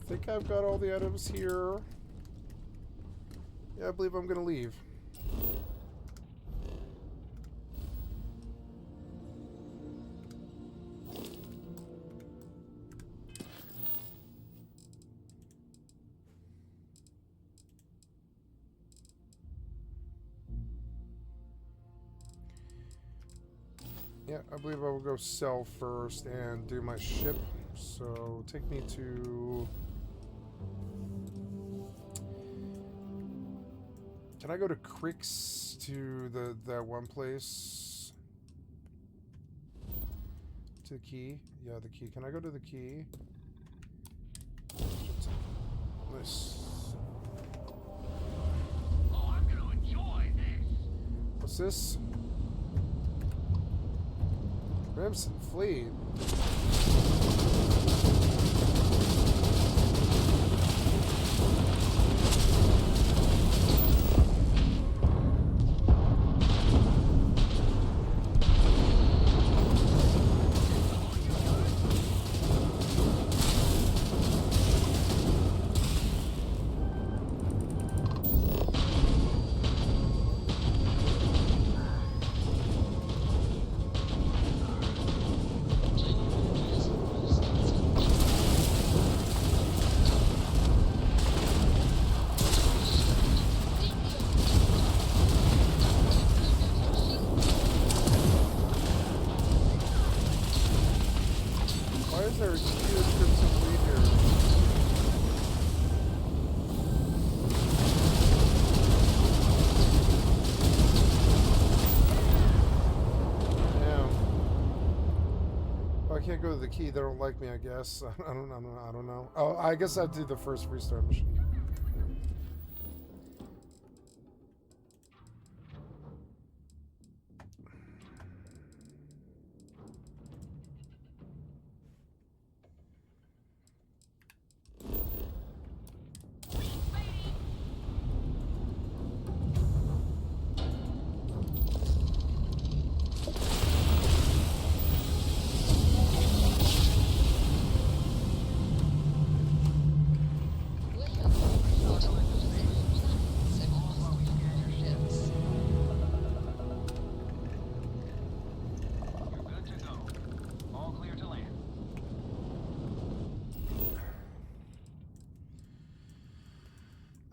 think I've got all the items here. Yeah, I believe I'm gonna leave. Yeah, I believe I will go sell first and do my ship. So take me to... Can I go to Cricks to that one place? To the key? Yeah, the key. Can I go to the key? Nice. Oh, I'm gonna enjoy this. What's this? Crimson Fleet. Why is there a huge Crimson Fleet here? Damn. Oh, I can't go to the key. They don't like me, I guess. I don't know. Oh, I guess I'd do the first restart mission.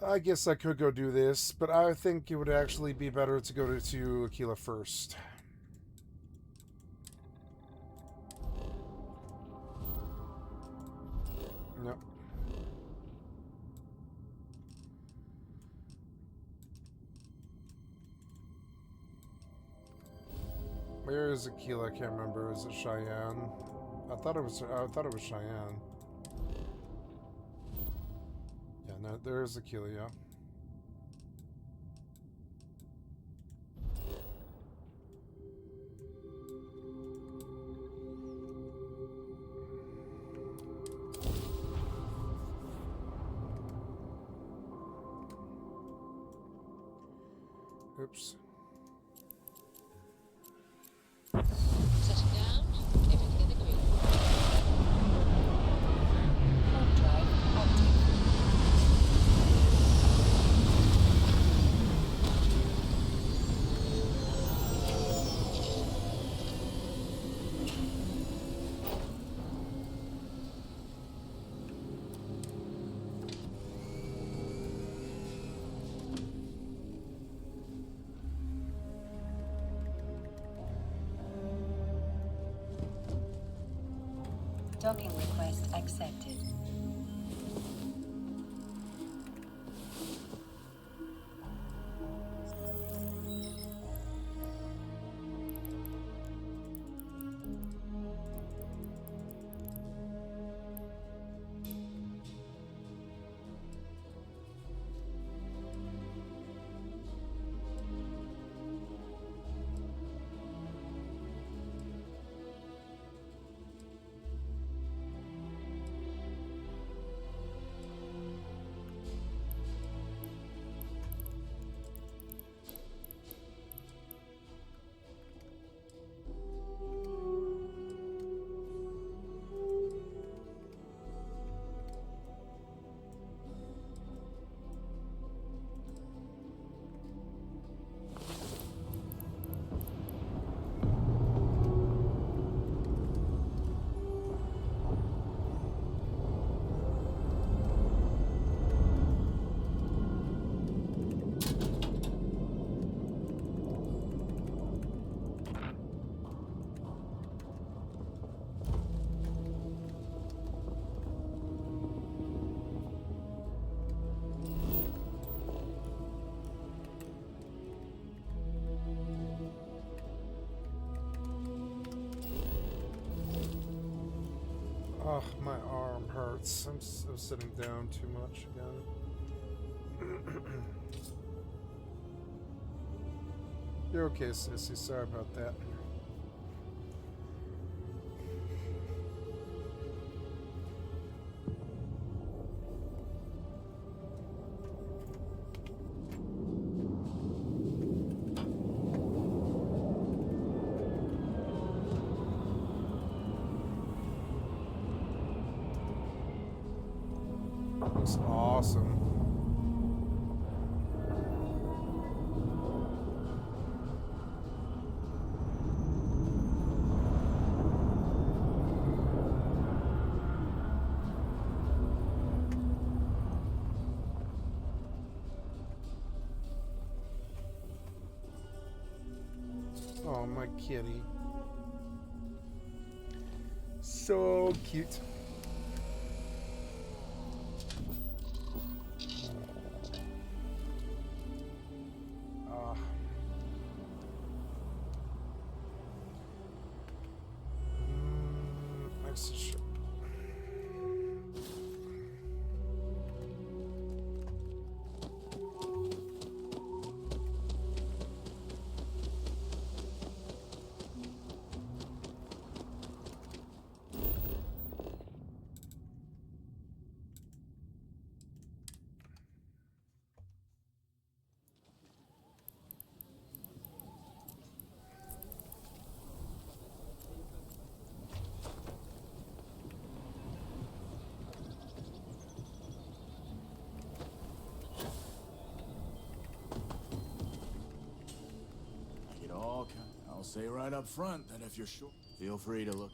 I guess I could go do this, but I think it would actually be better to go to Aquila first. Nope. Where is Aquila? I can't remember. Is it Cheyenne? I thought it was Cheyenne. Yeah, no, there's Aquila, yeah. Oops. Setting down. Everything in the green. Hard drive active. Docking request accepted. Oh, my arm hurts. I'm sitting down too much again. You're okay, sissy. Sorry about that. Looks awesome. Oh, my kitty. So cute. I'll say right up front that if you're sure, feel free to look.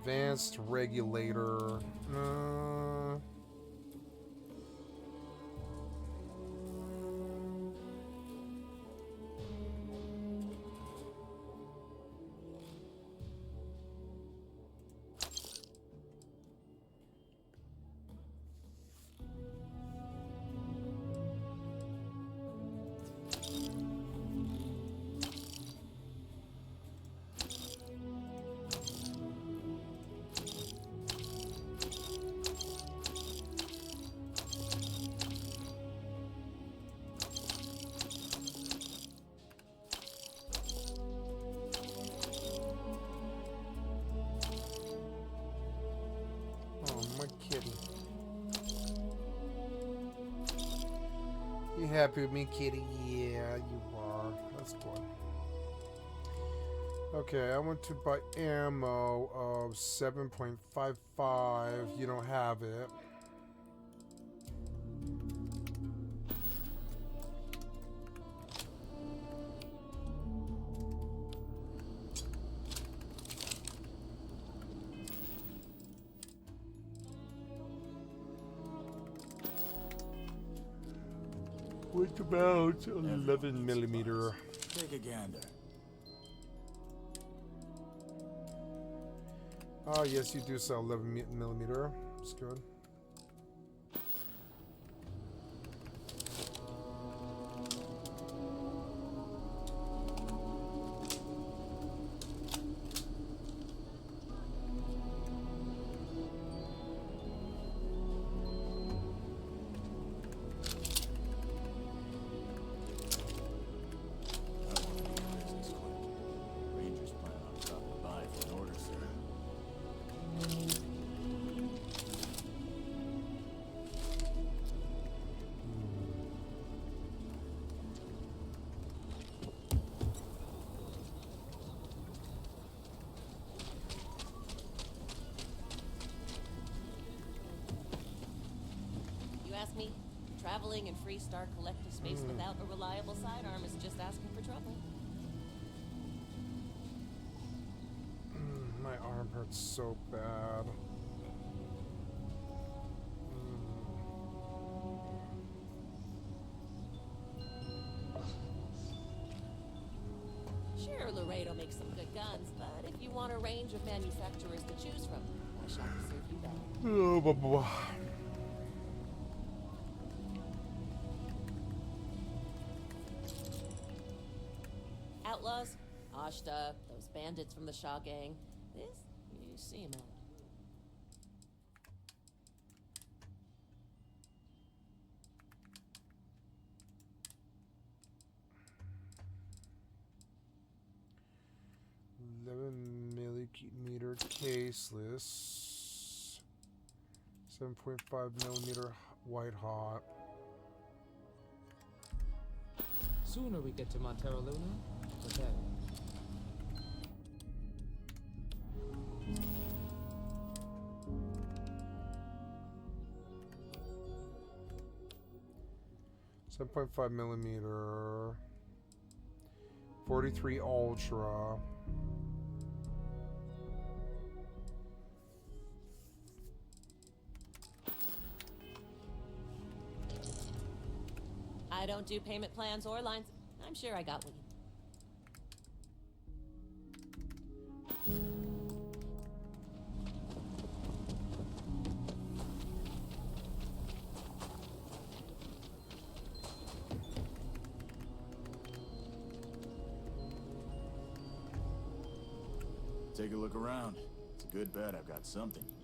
Advanced regulator. You happy with me, kitty? Yeah, you are. That's good. Okay, I want to buy ammo of 7.55. You don't have it. What about 11 millimeter? Take a gander. Oh, yes, you do sell 11 millimeter. That's good. Me, traveling in Freestar collective space without a reliable sidearm is just asking for trouble. My arm hurts so bad. Sure, Laredo makes some good guns, but if you want a range of manufacturers to choose from, I shall serve you better. Oh, blah, blah, blah. Outlaws, Ashta, those bandits from the Shaw gang. This, you see him out. 11 millimeter caseless, 7.5 millimeter white hot. Sooner we get to Montero Luna, the better. .5 millimeter, 43 ultra. I don't do payment plans or lines. I'm sure I got one. Take a look around. It's a good bet I've got something you need.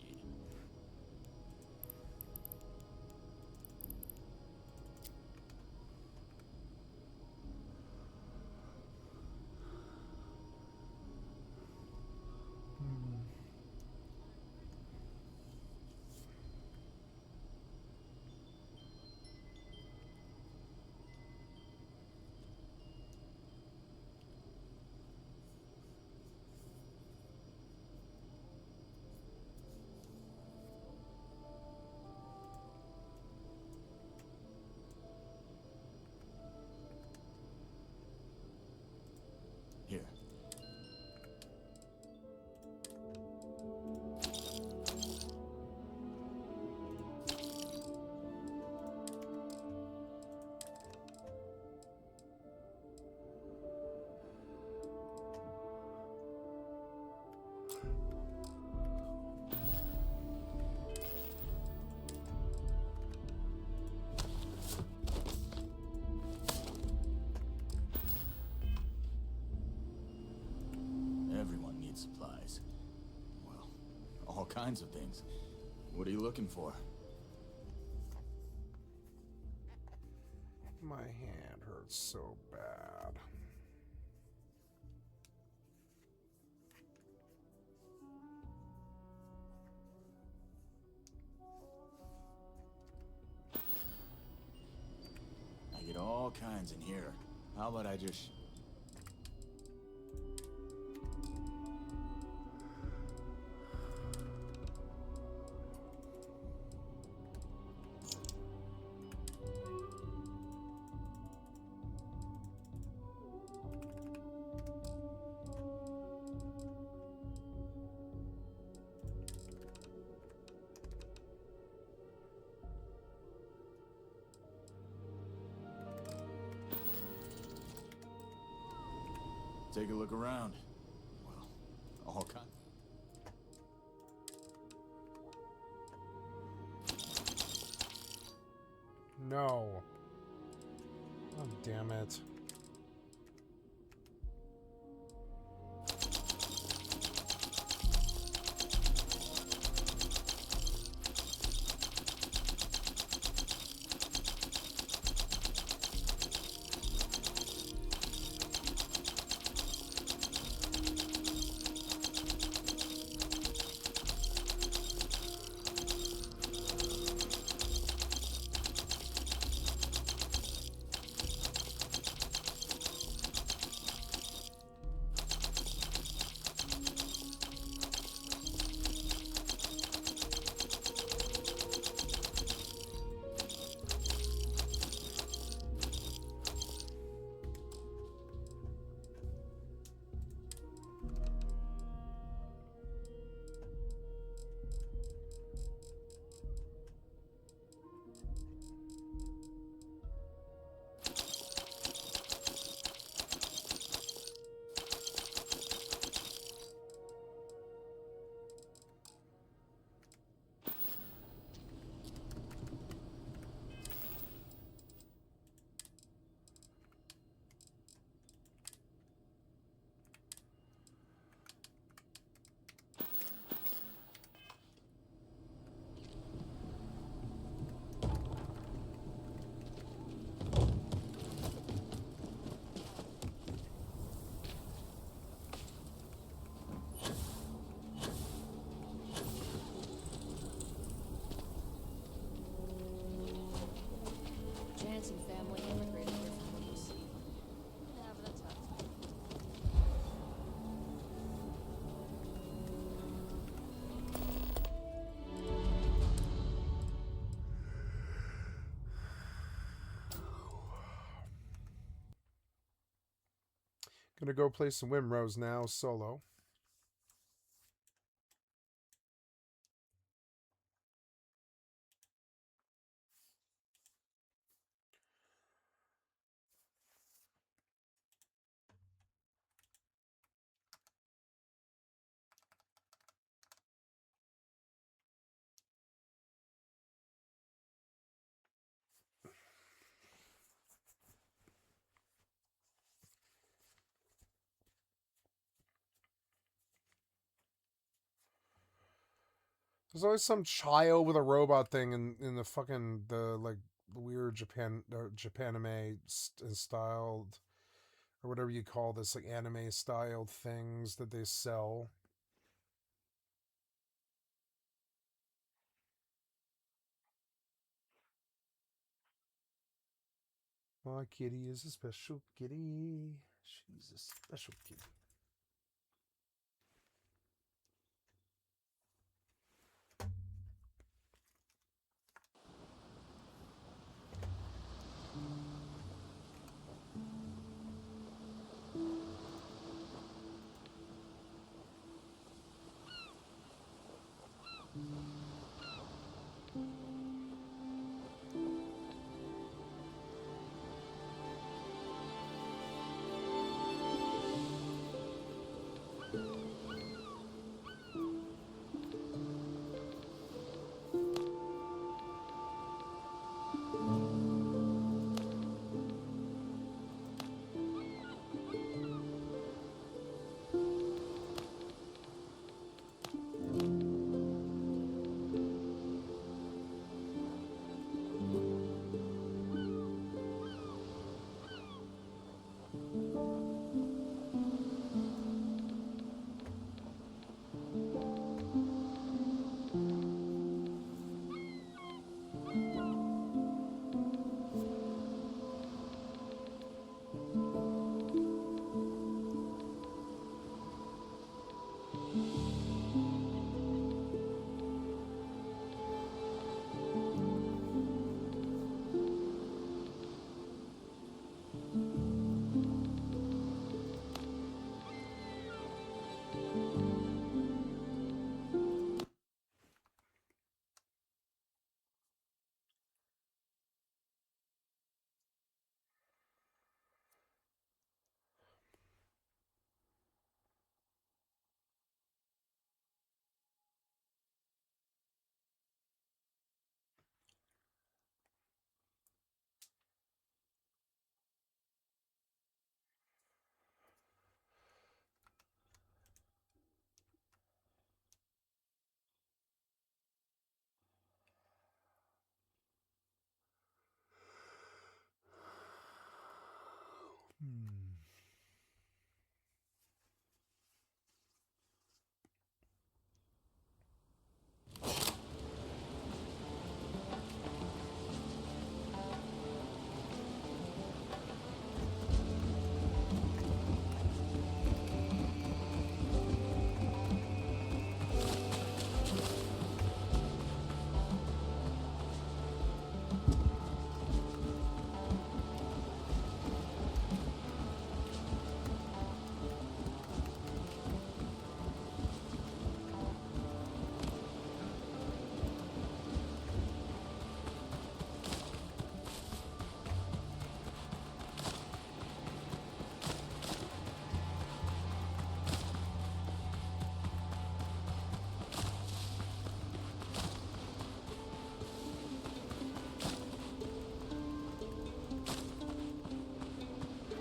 Here. Everyone needs supplies. Well, all kinds of things. What are you looking for? My hand hurts so bad. I get all kinds in here. How about I just... Take a look around. Well, all kinds. No. Oh, damn it. Gonna go play some Wimrose now, solo. There's always some child with a robot thing in the fucking like weird Japanime styled or whatever you call this, like anime styled things that they sell. My kitty is a special kitty. She's a special kitty.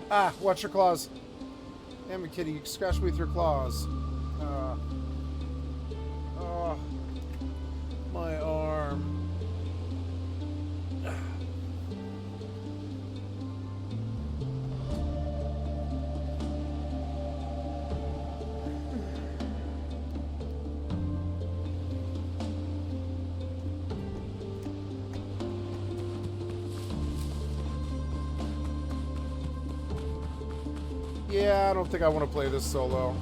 Ah, watch your claws. Damn it, kitty, you scratch me with your claws. Oh, my arm. Yeah, I don't think I want to play this solo.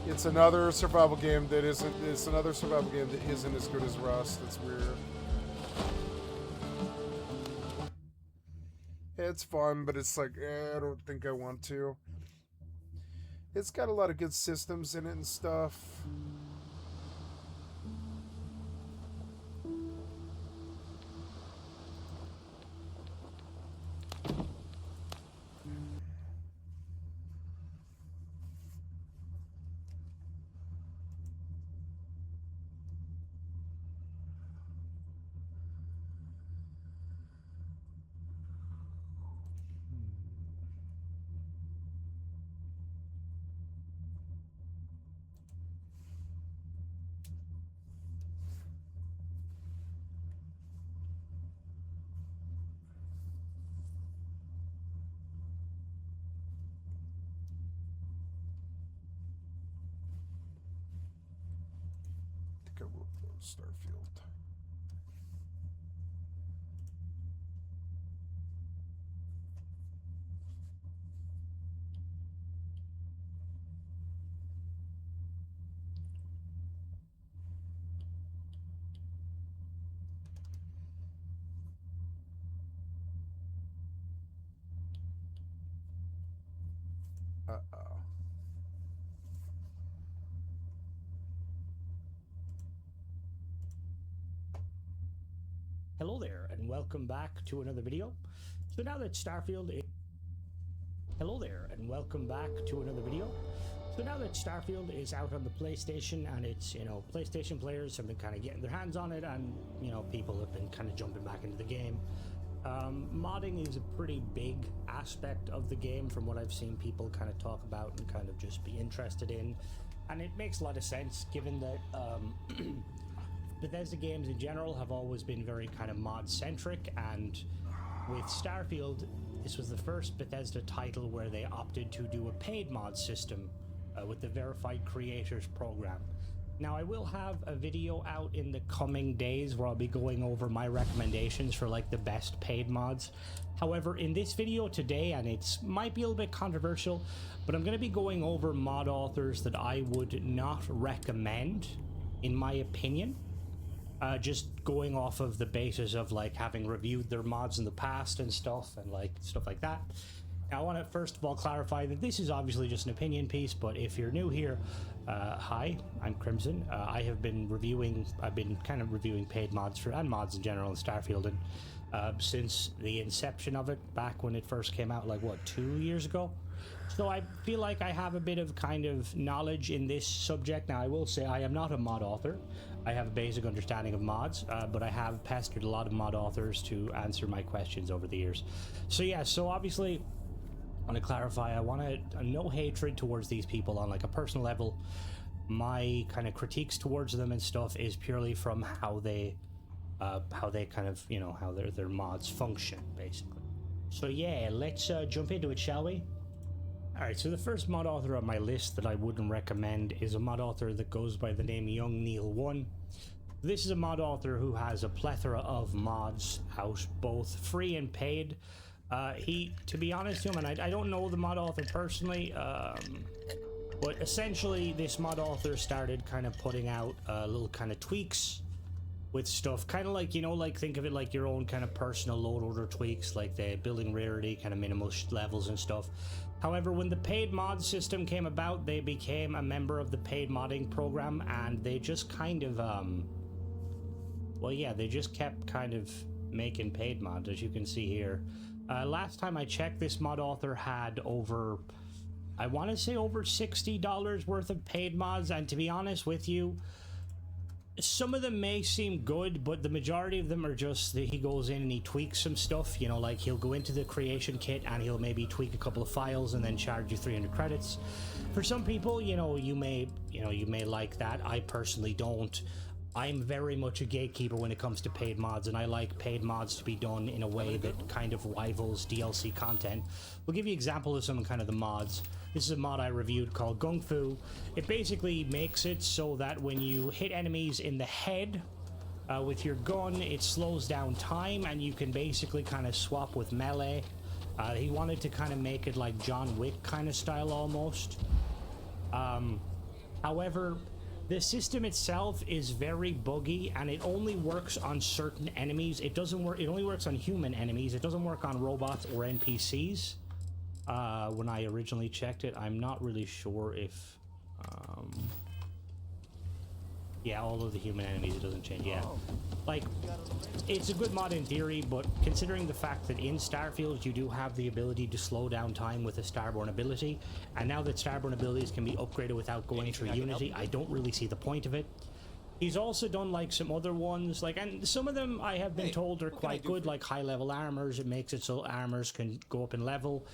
It's another survival game that isn't. It's another survival game that isn't as good as Rust. That's weird. It's fun, but it's like I don't think I want to. It's got a lot of good systems in it and stuff. I will upload Starfield. Uh-oh. Hello there, and welcome back to another video. So now that Starfield is... Hello there, and welcome back to another video. So now that Starfield is out on the PlayStation, and it's, you know, PlayStation players have been kind of getting their hands on it, and, you know, people have been kind of jumping back into the game. Modding is a pretty big aspect of the game from what I've seen people kind of talk about and kind of just be interested in. And it makes a lot of sense given that Bethesda games in general have always been very kind of mod-centric, and with Starfield, this was the first Bethesda title where they opted to do a paid mod system with the Verified Creators program. Now, I will have a video out in the coming days where I'll be going over my recommendations for like the best paid mods. However, in this video today, and it might be a little bit controversial, but I'm going to be going over mod authors that I would not recommend, in my opinion. Just going off of the basis of like having reviewed their mods in the past and stuff like that. Now, I want to first of all clarify that this is obviously just an opinion piece, but if you're new here, hi, I'm Crimson. I've been kind of reviewing paid mods and mods in general in Starfield, and since the inception of it, back when it first came out, like what, 2 years ago? So I feel like I have a bit of kind of knowledge in this subject. Now, I will say I am not a mod author. I have a basic understanding of mods, but I have pestered a lot of mod authors to answer my questions over the years. So yeah, so obviously, I want to clarify, I want no hatred towards these people on like a personal level. My kind of critiques towards them and stuff is purely from how they kind of, you know, how their mods function, basically. So yeah, let's jump into it, shall we? Alright, so the first mod author on my list that I wouldn't recommend is a mod author that goes by the name Young Neil 1. This is a mod author who has a plethora of mods out, both free and paid. To be honest to him, and I don't know the mod author personally, but essentially this mod author started kind of putting out little kind of tweaks with stuff, kind of like, you know, like think of it like your own kind of personal load order tweaks, like the building rarity, kind of minimal levels and stuff. However, when the paid mod system came about, they became a member of the paid modding program, and they just kind of, well, yeah, they just kept kind of making paid mods, as you can see here. Last time I checked, this mod author had over, I want to say over $60 worth of paid mods, and to be honest with you, some of them may seem good, but the majority of them are just that he goes in and he tweaks some stuff, you know, like he'll go into the creation kit and he'll maybe tweak a couple of files and then charge you 300 credits. For some people, you know, you may like that. I personally don't. I'm very much a gatekeeper when it comes to paid mods, and I like paid mods to be done in a way that kind of rivals DLC content. We'll give you an example of some kind of the mods. This is a mod I reviewed called Gung Fu. It basically makes it so that when you hit enemies in the head with your gun, it slows down time, and you can basically kind of swap with melee. He wanted to kind of make it like John Wick kind of style almost. However, the system itself is very buggy, and it only works on certain enemies. It only works on human enemies. It doesn't work on robots or NPCs. when I originally checked it. I'm not really sure if yeah, all of the human enemies, it doesn't change. Yeah, like, it's a good mod in theory, but considering the fact that in Starfield you do have the ability to slow down time with a Starborn ability, and now that Starborn abilities can be upgraded without going through Unity, I don't really see the point of it. He's also done like some other ones, like, and some of them I have been told are quite good, like high level armors. It makes it so armors can go up in level.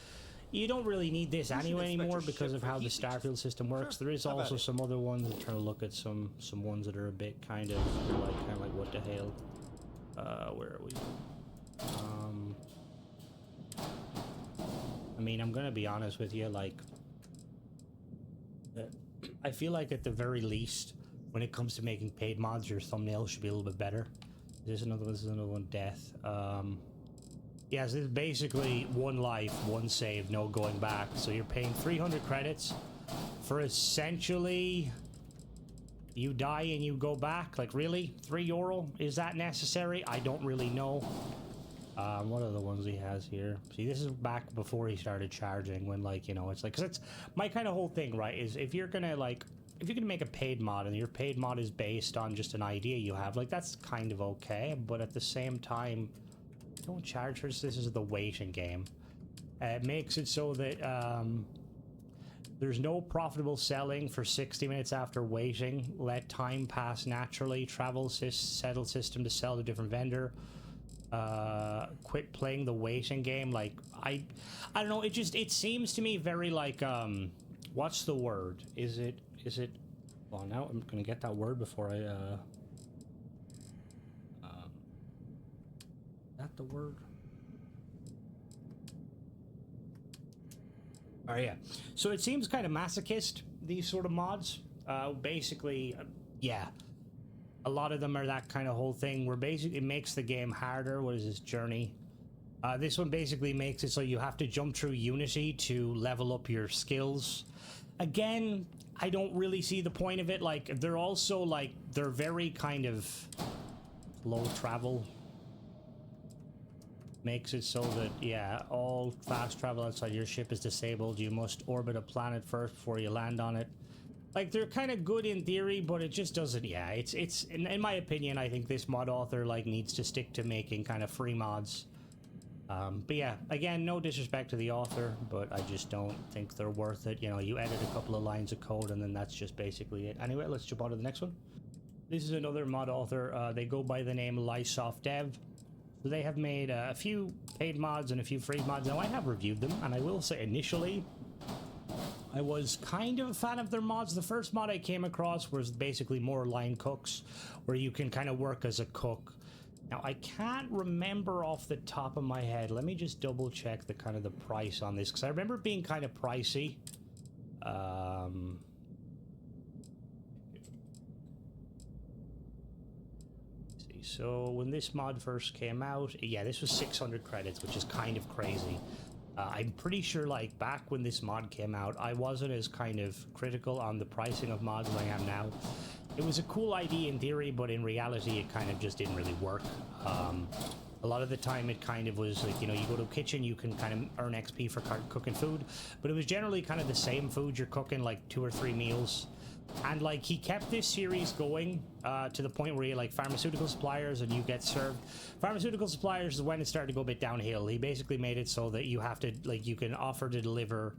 You don't really need this anyway anymore because of how the Starfield system works. There is also some other ones. I'm trying to look at some ones that are a bit kind of like what the hell. Where are we? I mean, I'm gonna be honest with you. Like, I feel like at the very least, when it comes to making paid mods, your thumbnail should be a little bit better. This is another one. Death. Yes, this is basically one life, one save, no going back. So you're paying 300 credits for essentially you die and you go back. Like, really? €3? Is that necessary? I don't really know. What are the ones he has here? See, this is back before he started charging, when, like, you know, it's like, because it's my kind of whole thing, right? Is if you're gonna make a paid mod and your paid mod is based on just an idea you have, like, that's kind of okay, but at the same time, don't charge for this. This is the waiting game. It makes it so that there's no profitable selling for 60 minutes after waiting. Let time pass naturally. Settle system to sell to different vendor. Quit playing the waiting game. Like, I don't know. It seems to me very like what's the word? Is it? Well, now I'm gonna get that word before I that the word? Oh yeah. So it seems kind of masochist, these sort of mods. Basically, yeah. A lot of them are that kind of whole thing where basically it makes the game harder. What is this? Journey. This one basically makes it so you have to jump through Unity to level up your skills. Again, I don't really see the point of it. Like, they're also like, they're very kind of low travel. Makes it so that, yeah, all fast travel outside your ship is disabled. You must orbit a planet first before you land on it. Like, they're kind of good in theory, but it just doesn't, yeah, it's in my opinion, I think this mod author, like, needs to stick to making kind of free mods. But yeah, again, no disrespect to the author, but I just don't think they're worth it. You know, you edit a couple of lines of code and then that's just basically it. Anyway, let's jump on to the next one. This is another mod author. They go by the name Lysoft Dev. So they have made a few paid mods and a few free mods. Now, I have reviewed them, and I will say initially, I was kind of a fan of their mods. The first mod I came across was basically more line cooks, where you can kind of work as a cook. Now, I can't remember off the top of my head. Let me just double check the kind of the price on this, because I remember it being kind of pricey. So when this mod first came out, yeah, this was 600 credits, which is kind of crazy. I'm pretty sure, like, back when this mod came out, I wasn't as kind of critical on the pricing of mods as I am now. It was a cool idea in theory, but in reality, it kind of just didn't really work. A lot of the time, it kind of was like, you know, you go to a kitchen, you can kind of earn XP for cooking food, but it was generally kind of the same food you're cooking, like 2 or 3 meals. And, like, he kept this series going to the point where you, like, pharmaceutical suppliers and you get served. Pharmaceutical suppliers is when it started to go a bit downhill. He basically made it so that you have to, like, you can offer to deliver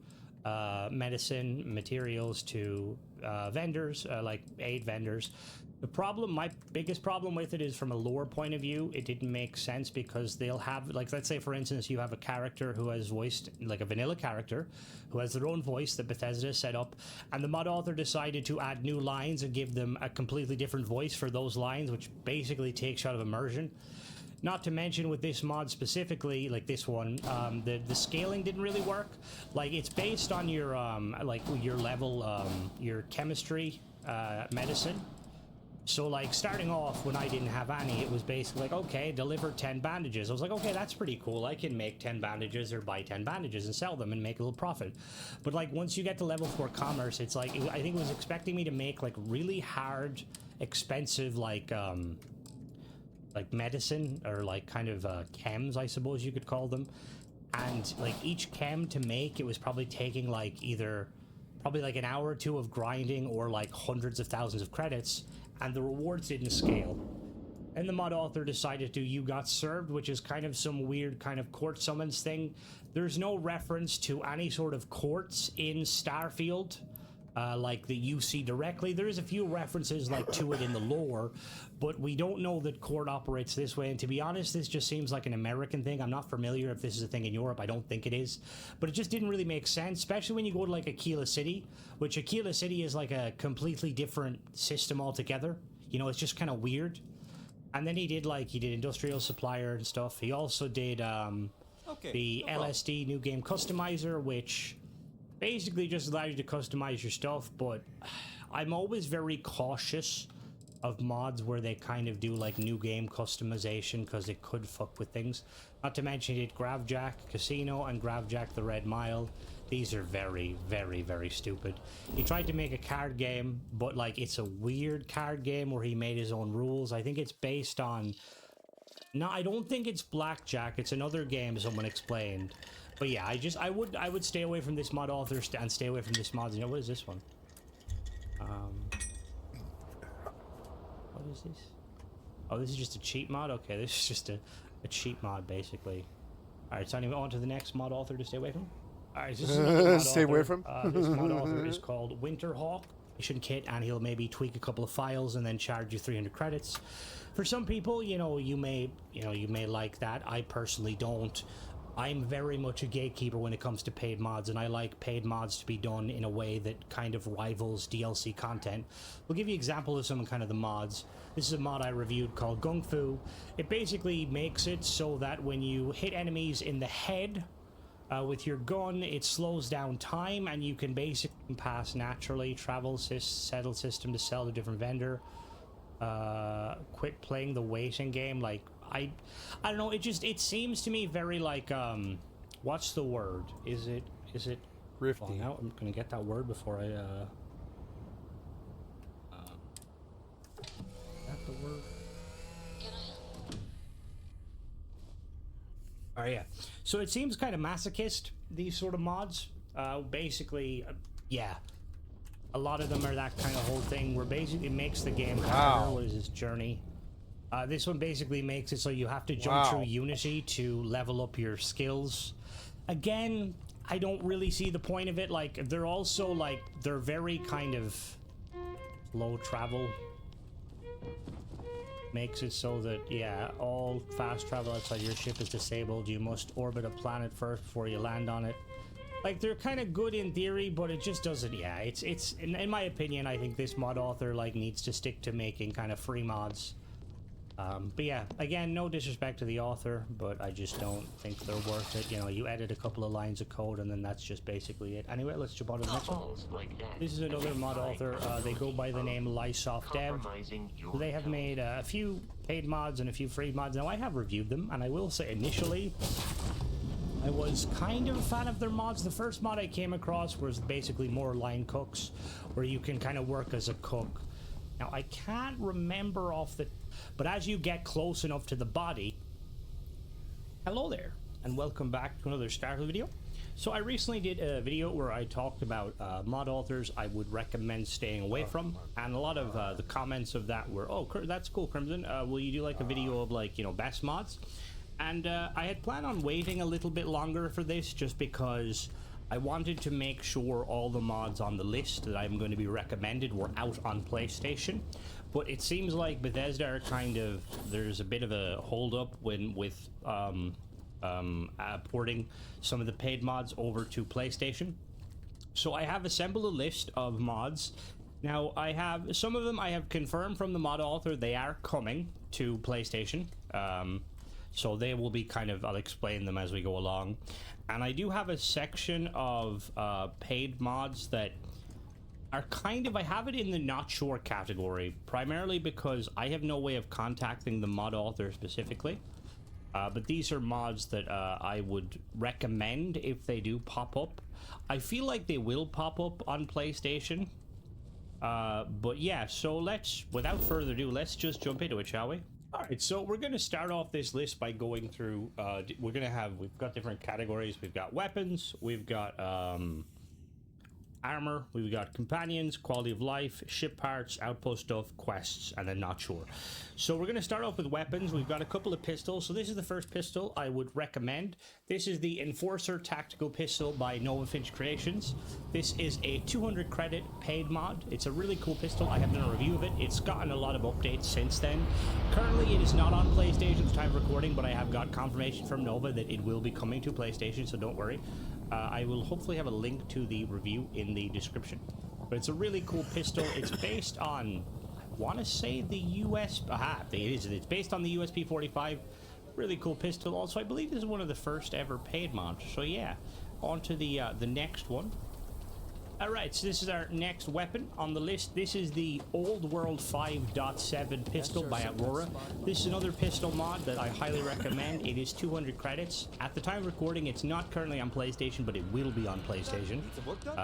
medicine, materials to vendors, like aid vendors. The problem, my biggest problem with it is from a lore point of view, it didn't make sense because they'll have, like, let's say for instance, you have a character who has voiced, like a vanilla character, who has their own voice that Bethesda set up, and the mod author decided to add new lines and give them a completely different voice for those lines, which basically takes you out of immersion. Not to mention with this mod specifically, like this one, the scaling didn't really work. Like, it's based on your, like, your level, your chemistry, medicine. So, like, starting off when I didn't have any, it was basically like, okay, deliver 10 bandages. I was like, okay, that's pretty cool. I can make 10 bandages or buy 10 bandages and sell them and make a little profit. But, like, once you get to level 4 commerce, it's like, I think it was expecting me to make, like, really hard, expensive, like medicine or, like, kind of chems, I suppose you could call them. and like each chem to make, it was probably taking like probably like an hour or two of grinding or like hundreds of thousands of credits, and the rewards didn't scale. And the mod author decided to You Got Served, which is kind of some weird kind of court summons thing. There's no reference to any sort of courts in Starfield, like that you see directly. There is a few references like to it in the lore, but we don't know that court operates this way. And to be honest, this just seems like an American thing. I'm not familiar if this is a thing in Europe. I don't think it is, but it just didn't really make sense, especially when you go to like Aquila City, which Aquila City is like a completely different system altogether. You know, it's just kind of weird. And then he did Industrial Supplier and stuff. He also did the LSD New Game Customizer, which basically just allows you to customize your stuff. But I'm always very cautious of mods where they kind of do like new game customization, because it could fuck with things. Not to mention he did Gravjack Casino and Gravjack the Red Mile. These are very, very, very stupid. He tried to make a card game, but like it's a weird card game where he made his own rules. I think it's based on... No, I don't think it's Blackjack. It's another game someone explained. But yeah, I would stay away from this mod author and stay away from this mod. You know, what is this one? What is this? Oh, this is just a cheat mod? Okay, this is just a cheat mod, basically. Alright, so anyway, on to the next mod author to stay away from. Alright, this is another mod stay author. away from? This mod author is called Winterhawk. Mission kit, and he'll maybe tweak a couple of files and then charge you 300 credits. For some people, you may like that. I personally don't. I'm very much a gatekeeper when it comes to paid mods, and I like paid mods to be done in a way that kind of rivals DLC content. We'll give you an example of some kind of the mods. This is a mod I reviewed called Gung Fu. It basically makes it so that when you hit enemies in the head with your gun, it slows down time, and you can basically pass naturally. Travel settle system to sell to different vendor. Quit playing the waiting game. Like I don't know. It seems to me very like what's the word? Is it Rifty? Well, now I'm gonna get that word before I is that the word? Oh yeah. So it seems kind of masochist, these sort of mods. Basically, yeah. A lot of them are that kind of whole thing where basically it makes the game harder. What is this? Journey. This one basically makes it so you have to jump through Unity to level up your skills. Again, I don't really see the point of it. Like, they're also like, they're very kind of low travel. Makes it so that, yeah, all fast travel outside your ship is disabled. You must orbit a planet first before you land on it. Like, they're kind of good in theory, but it just doesn't, yeah, it's in my opinion, I think this mod author, like, needs to stick to making kind of free mods. But yeah, again, no disrespect to the author, but I just don't think they're worth it. You know, you edit a couple of lines of code and then that's just basically it. Anyway, let's jump on to the next one. This is another mod author. They go by the name Lysoft Dev. They have made a few paid mods and a few free mods. Now, I have reviewed them, and I will say initially, I was kind of a fan of their mods. The first mod I came across was basically more line cooks, where you can kind of work as a cook. Now, I can't remember but as you get close enough to the body... Hello there, and welcome back to another Starfield video. So I recently did a video where I talked about mod authors I would recommend staying away from, and a lot of the comments of that were, oh, that's cool, Crimson, will you do like a video of like, you know, best mods? And I had planned on waiting a little bit longer for this, just because I wanted to make sure all the mods on the list that I'm going to be recommended were out on PlayStation. But it seems like Bethesda are kind of, there's a bit of a hold up with porting some of the paid mods over to PlayStation. So I have assembled a list of mods. Now, I have some of them I have confirmed from the mod author they are coming to PlayStation. So they will be kind of, I'll explain them as we go along. And I do have a section of paid mods that are kind of, I have it in the not sure category, primarily because I have no way of contacting the mod author specifically. But these are mods that I would recommend if they do pop up. I feel like they will pop up on PlayStation. But yeah, so without further ado, let's just jump into it, shall we? All right, so we're going to start off this list by going through, we've got different categories. We've got weapons, we've got armor, we've got companions, quality of life, ship parts, outpost stuff, quests, and then not sure. So we're going to start off with weapons. We've got a couple of pistols. So this is the first pistol I would recommend. This is the Enforcer Tactical Pistol by Nova Finch Creations. This is a 200 credit paid mod. It's a really cool pistol. I have done a review of it. It's gotten a lot of updates since then. Currently it is not on PlayStation at the time of recording, but I have got confirmation from Nova that it will be coming to PlayStation, so don't worry. I will hopefully have a link to the review in the description. But it's a really cool pistol. It's based on, I want to say the US... Aha, it is. It's based on the USP-45. Really cool pistol. Also, I believe this is one of the first ever paid mods. So yeah, on to the next one. Alright, so this is our next weapon on the list. This is the Old World 5.7 pistol by Aurora. This is another pistol mod that I highly recommend. It is 200 credits. At the time of recording, it's not currently on PlayStation, but it will be on PlayStation.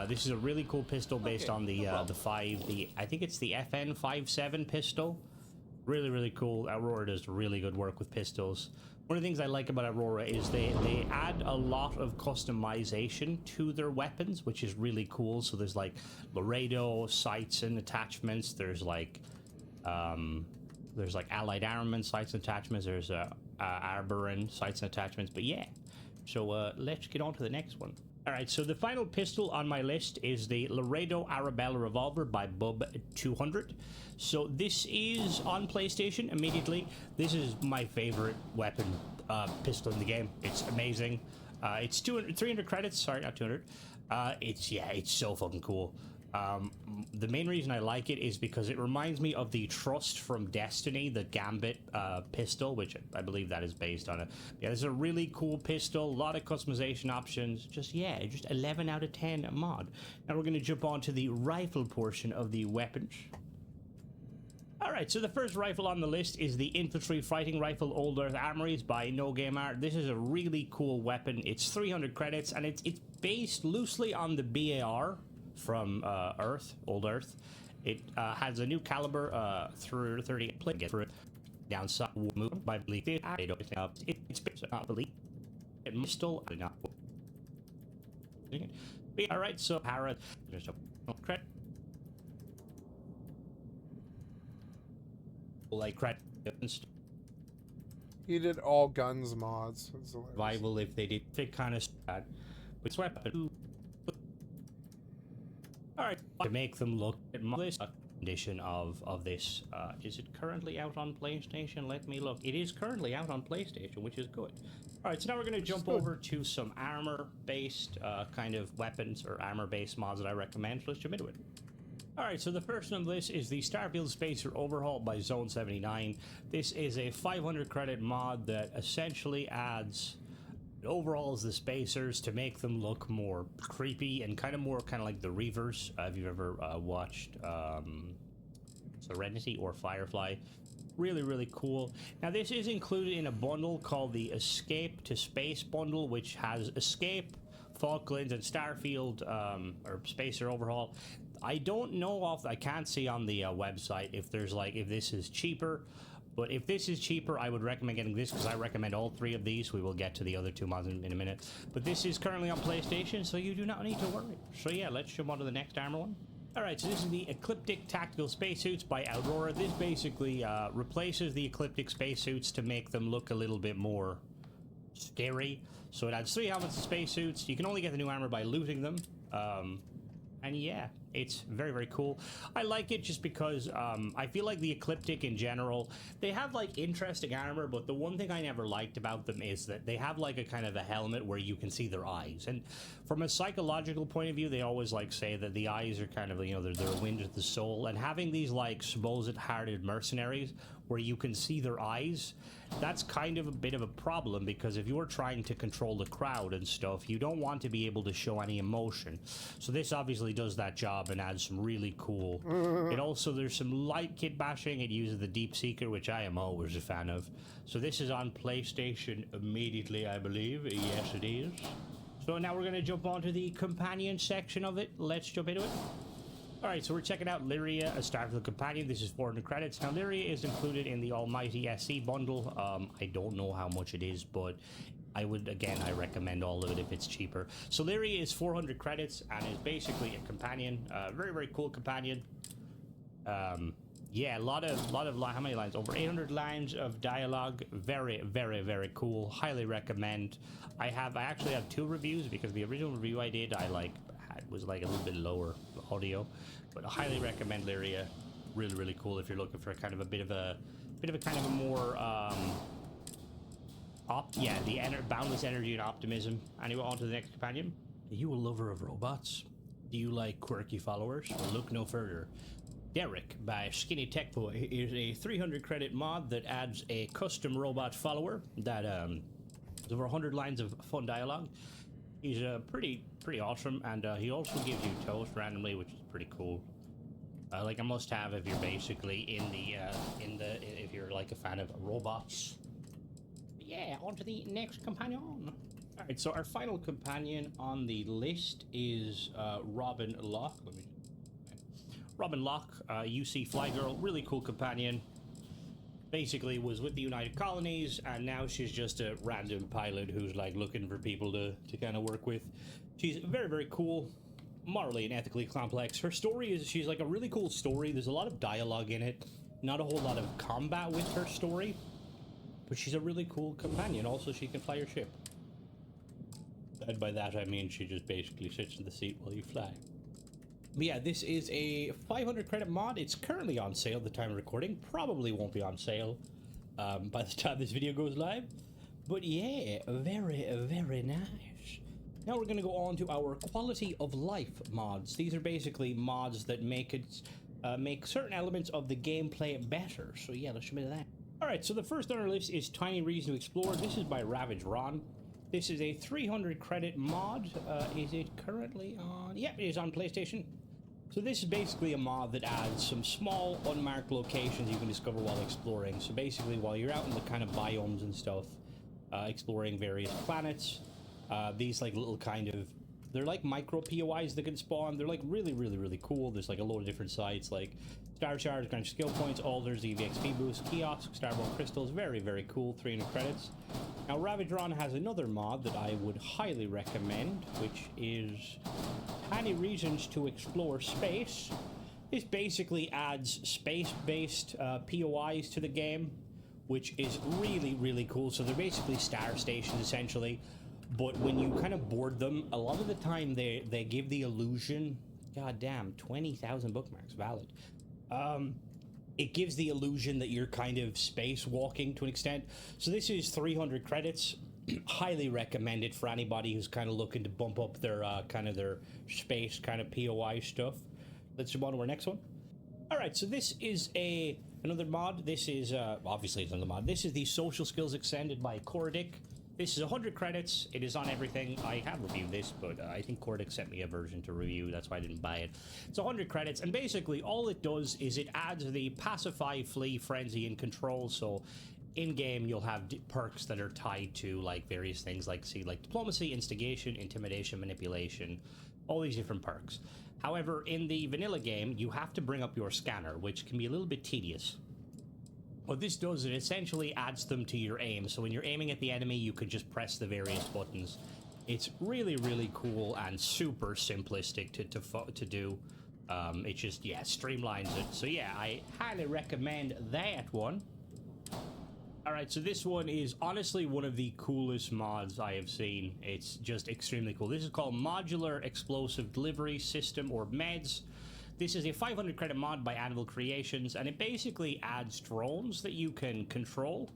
This is a really cool pistol based on I think it's the FN57 pistol. Really, really cool. Aurora does really good work with pistols. One of the things I like about Aurora is they add a lot of customization to their weapons, which is really cool. So there's like Laredo sights and attachments. There's like allied armament sights and attachments. There's Arborin sights and attachments. But yeah, so let's get on to the next one. All right, so the final pistol on my list is the Laredo Arabella Revolver by Bub 200. So this is on PlayStation immediately. This is my favorite weapon pistol in the game. It's amazing. It's 300 credits. Sorry, not 200. It's so fucking cool. The main reason I like it is because it reminds me of the Trust from Destiny, the Gambit pistol, which I believe that is based on it. Yeah, this is a really cool pistol, a lot of customization options. Just 11 out of 10 mod. Now we're going to jump on to the rifle portion of the weapons. Alright, so the first rifle on the list is the Infantry Fighting Rifle Old Earth Armories by No Game Art. This is a really cool weapon. It's 300 credits, and it's based loosely on the BAR from Old Earth. It has a new caliber through 30 play get through down side move by belief it's based on belief it must still not. Alright, so Para there's a credit like credit. He did all guns mods. Survival if they did fit kind of bad. But weapon. Alright, to make them look at this condition of this. Is it currently out on PlayStation? Let me look. It is currently out on PlayStation, which is good. Alright, so now we're going to jump over to some armor-based kind of weapons or armor-based mods that I recommend. So let's jump into it. Alright, so the first one of this is the Starfield Spacer Overhaul by Zone 79. This is a 500 credit mod that essentially overhauls the spacers to make them look more creepy and kind of like the Reavers. If you've ever watched Serenity or Firefly. Really, really cool. Now this is included in a bundle called the Escape to Space bundle, which has Escape, Falklands, and Starfield or Spacer Overhaul. I don't know I can't see on the website if this is cheaper, but if this is cheaper, I would recommend getting this because I recommend all three of these. We will get to the other two mods in a minute, but this is currently on PlayStation, so you do not need to worry. So yeah, let's jump on to the next armor one. Alright, so this is the Ecliptic Tactical Spacesuits by Aurora. This basically replaces the Ecliptic Spacesuits to make them look a little bit more scary. So it adds 3 helmets and spacesuits. You can only get the new armor by looting them. And yeah, it's very, very cool. I like it just because I feel like the Ecliptic in general, they have like interesting armor, but the one thing I never liked about them is that they have like a kind of a helmet where you can see their eyes. And from a psychological point of view, they always like say that the eyes are kind of, they're a wind of the soul. And having these like supposed-hearted mercenaries where you can see their eyes, that's kind of a bit of a problem, because if you're trying to control the crowd and stuff, you don't want to be able to show any emotion. So this obviously does that job and adds some really cool. It also, there's some light kit bashing. It uses the Deep Seeker, which I am always a fan of. So this is on PlayStation immediately, I believe. Yes, it is. So now we're going to jump on to the companion section of it. Let's jump into it. Alright, so we're checking out Lyria, a Starfield companion. This is 400 credits. Now, Lyria is included in the almighty SC bundle. I don't know how much it is, but I recommend all of it if it's cheaper. So Lyria is 400 credits and is basically a companion. Very, very cool companion. Yeah, a lot of how many lines? Over 800 lines of dialogue. Very, very, very cool. Highly recommend. I actually have 2 reviews because the original review I did, was like a little bit lower audio, but I highly recommend Lyria. Really, really cool if you're looking for kind of a bit of a kind of a more boundless energy and optimism. Anyway, on to the next companion. Are you a lover of robots? Do you like quirky followers? Well, look no further. Derek by Skinny Tech Boy is a 300 credit mod that adds a custom robot follower that has over 100 lines of fun dialogue. He's pretty awesome, and he also gives you toast randomly, which is pretty cool. Like a must-have if you're basically if you're like a fan of robots. But yeah, on to the next companion. All right, so our final companion on the list is Robin Locke. Robin Locke, UC Fly Girl, really cool companion. Basically was with the United Colonies, and now she's just a random pilot who's like looking for people to kind of work with. She's very, very cool, morally and ethically complex. Her story is, she's like a really cool story. There's a lot of dialogue in it, not a whole lot of combat with her story, but she's a really cool companion. Also, she can fly her ship. And by that I mean she just basically sits in the seat while you fly. But yeah, this is a 500 credit mod. It's currently on sale at the time of recording. Probably won't be on sale by the time this video goes live. But yeah, very, very nice. Now we're going to go on to our quality of life mods. These are basically mods that make certain elements of the gameplay better. So yeah, let's jump into that. Alright, so the first on our list is Tiny Reason to Explore. This is by Ravage Ron. This is a 300 credit mod. Is it currently on? Yep, it is on PlayStation. So this is basically a mod that adds some small unmarked locations you can discover while exploring. So basically while you're out in the kind of biomes and stuff, exploring various planets, these like little kind of, they're like micro POIs that can spawn. They're like really, really, really cool. There's like a load of different sites like Star Shards, Grand Skill Points, Alders, EVXP Boost, Kiosks, Starborn Crystals. Very, very cool. 300 credits. Now, Ravagedron has another mod that I would highly recommend, which is Tiny Reasons to Explore Space. This basically adds space-based POIs to the game, which is really, really cool. So they're basically star stations, essentially. But when you kind of board them, a lot of the time they give the illusion... God damn, 20,000 bookmarks, valid. It gives the illusion that you're kind of spacewalking to an extent. So this is 300 credits. Highly recommended for anybody who's kind of looking to bump up their their space kind of POI stuff. Let's jump on to our next one. All right, so this is another mod. This is obviously it's another mod. This is the Social Skills Extended by Cordic. This is 100 credits. It is on everything. I have reviewed this, but I think Cordic sent me a version to review. That's why I didn't buy it. It's 100 credits, and basically all it does is it adds the Pacify, Flee, Frenzy, and Control. So in-game, you'll have perks that are tied to like various things like Diplomacy, Instigation, Intimidation, Manipulation, all these different perks. However, in the vanilla game, you have to bring up your scanner, which can be a little bit tedious. What this does, it essentially adds them to your aim. So when you're aiming at the enemy, you can just press the various buttons. It's really, really cool and super simplistic to do. It just, yeah, streamlines it. So yeah, I highly recommend that one. Alright, so this one is honestly one of the coolest mods I have seen. It's just extremely cool. This is called Modular Explosive Delivery System, or MEDS. This is a 500 credit mod by Anvil Creations, and it basically adds drones that you can control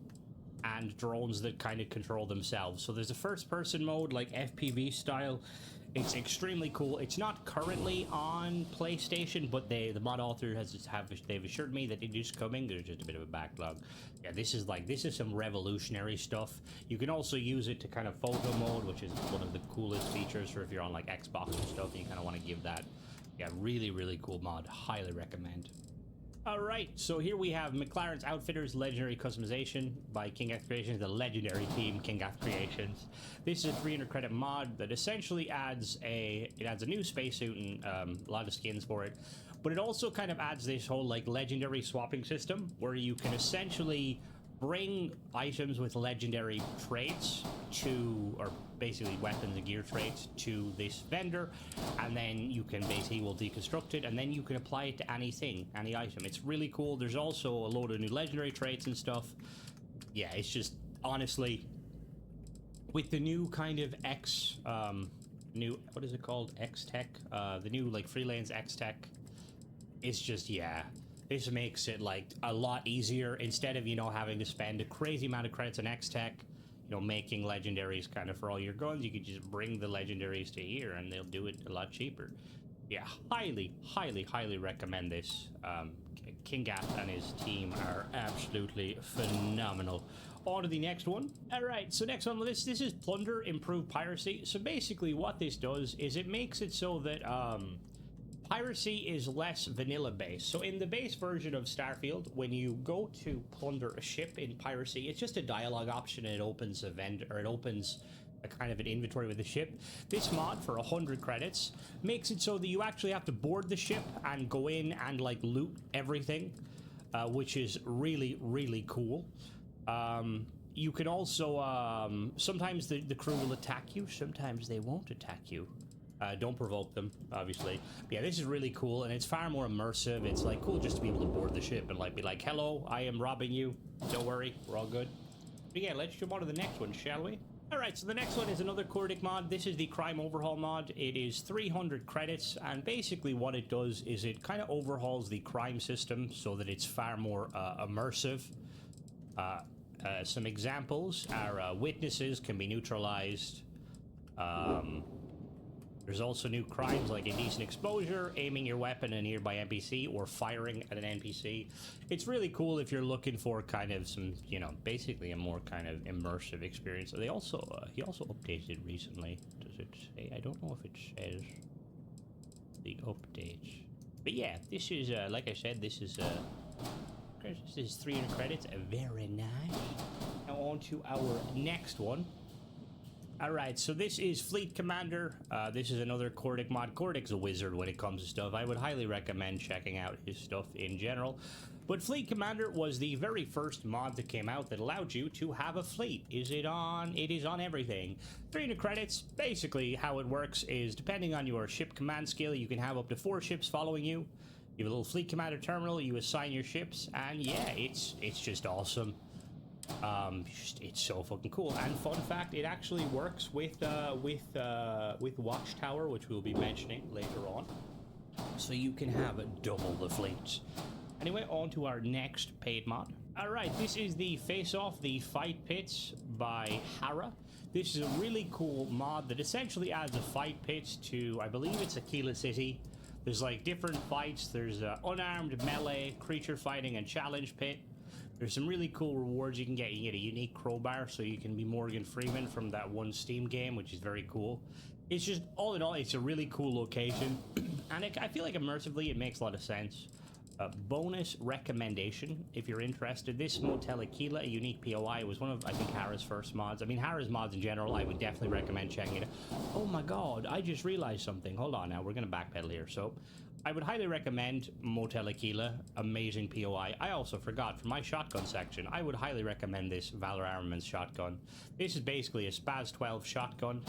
and drones that kind of control themselves. So there's a first-person mode, like FPV style. It's extremely cool. It's not currently on PlayStation, but the mod author they've assured me that it is coming. There's just a bit of a backlog. Yeah, this is some revolutionary stuff. You can also use it to kind of photo mode, which is one of the coolest features for if you're on like Xbox and stuff, and you kind of want to give that. Yeah, really, really cool mod. Highly recommend. Alright, so here we have McLaren's Outfitters Legendary Customization by King F Creations, the legendary team King F Creations. This is a 300 credit mod that essentially adds a new spacesuit and a lot of skins for it. but it also kind of adds this whole like legendary swapping system where you can essentially bring items with legendary traits to, or basically weapons and gear traits, to this vendor, and then you can basically will deconstruct it, and then you can apply it to anything, any item. It's really cool. There's also a load of new legendary traits and stuff. Yeah, it's just honestly with the new kind of new, what is it called, X-Tech, the new like free lanes X-Tech, it's just, yeah, this makes it like a lot easier. Instead of, you know, having to spend a crazy amount of credits on X-Tech, you know, making legendaries kind of for all your guns, you could just bring the legendaries to here and they'll do it a lot cheaper. Yeah, highly recommend this. King Gath and his team are absolutely phenomenal. On to the next one. Alright, so next on the list, this is Plunder Improved Piracy. So basically what this does is it makes it so that piracy is less vanilla based. So in the base version of Starfield, when you go to plunder a ship in piracy, it's just a dialogue option and it opens a vendor, or it opens a kind of an inventory with the ship. This mod for 100 credits makes it so that you actually have to board the ship and go in and like loot everything, which is really cool. You can also sometimes the crew will attack you, sometimes they won't attack you. Don't provoke them, obviously. But yeah, this is really cool, and it's far more immersive. It's like cool just to be able to board the ship and like be like, hello, I am robbing you, don't worry, we're all good. But yeah, let's jump on to the next one, shall we? Alright, so the next one is another Cordic mod. This is the Crime Overhaul mod. It is 300 credits, and basically what it does is it kind of overhauls the crime system so that it's far more immersive. Some examples are witnesses can be neutralized. There's also new crimes like indecent exposure, aiming your weapon at a nearby NPC, or firing at an NPC. It's really cool if you're looking for kind of some, you know, basically a more kind of immersive experience. They also, he also updated recently. Does it say? I don't know if it says the update. But yeah, this is, like I said, this is 300 credits. Very nice. Now on to our next one. Alright, so this is Fleet Commander. This is another Cordic mod. Cordic's a wizard when it comes to stuff. I would highly recommend checking out his stuff in general. But Fleet Commander was the very first mod that came out that allowed you to have a fleet. It is on everything. 300 credits. Basically, how it works is, depending on your ship command skill, you can have up to 4 ships following you. You have a little Fleet Commander terminal, you assign your ships, and yeah, it's just awesome. It's so fucking cool. And fun fact, it actually works with Watchtower, which we'll be mentioning later on. So you can have double the fleets. Anyway, on to our next paid mod. Alright, this is the Face Off the Fight Pits by Hara. This is a really cool mod that essentially adds a fight pit to, I believe it's Aquila City. There's like different fights. There's unarmed melee, creature fighting, and challenge pit. There's some really cool rewards you can get. You get a unique crowbar, so you can be Morgan Freeman from that one Steam game, which is very cool. It's just, all in all, it's a really cool location. And I feel like immersively, it makes a lot of sense. Bonus recommendation, if you're interested. This Motel Aquila, a unique POI, was one of, I think, Hara's first mods. I mean, Hara's mods in general, I would definitely recommend checking it out. Oh my god, I just realized something. Hold on now, we're going to backpedal here. So, I would highly recommend Motel Aquila, amazing POI. I also forgot, for my shotgun section, I would highly recommend this Valor Armaments shotgun. This is basically a Spaz 12 shotgun.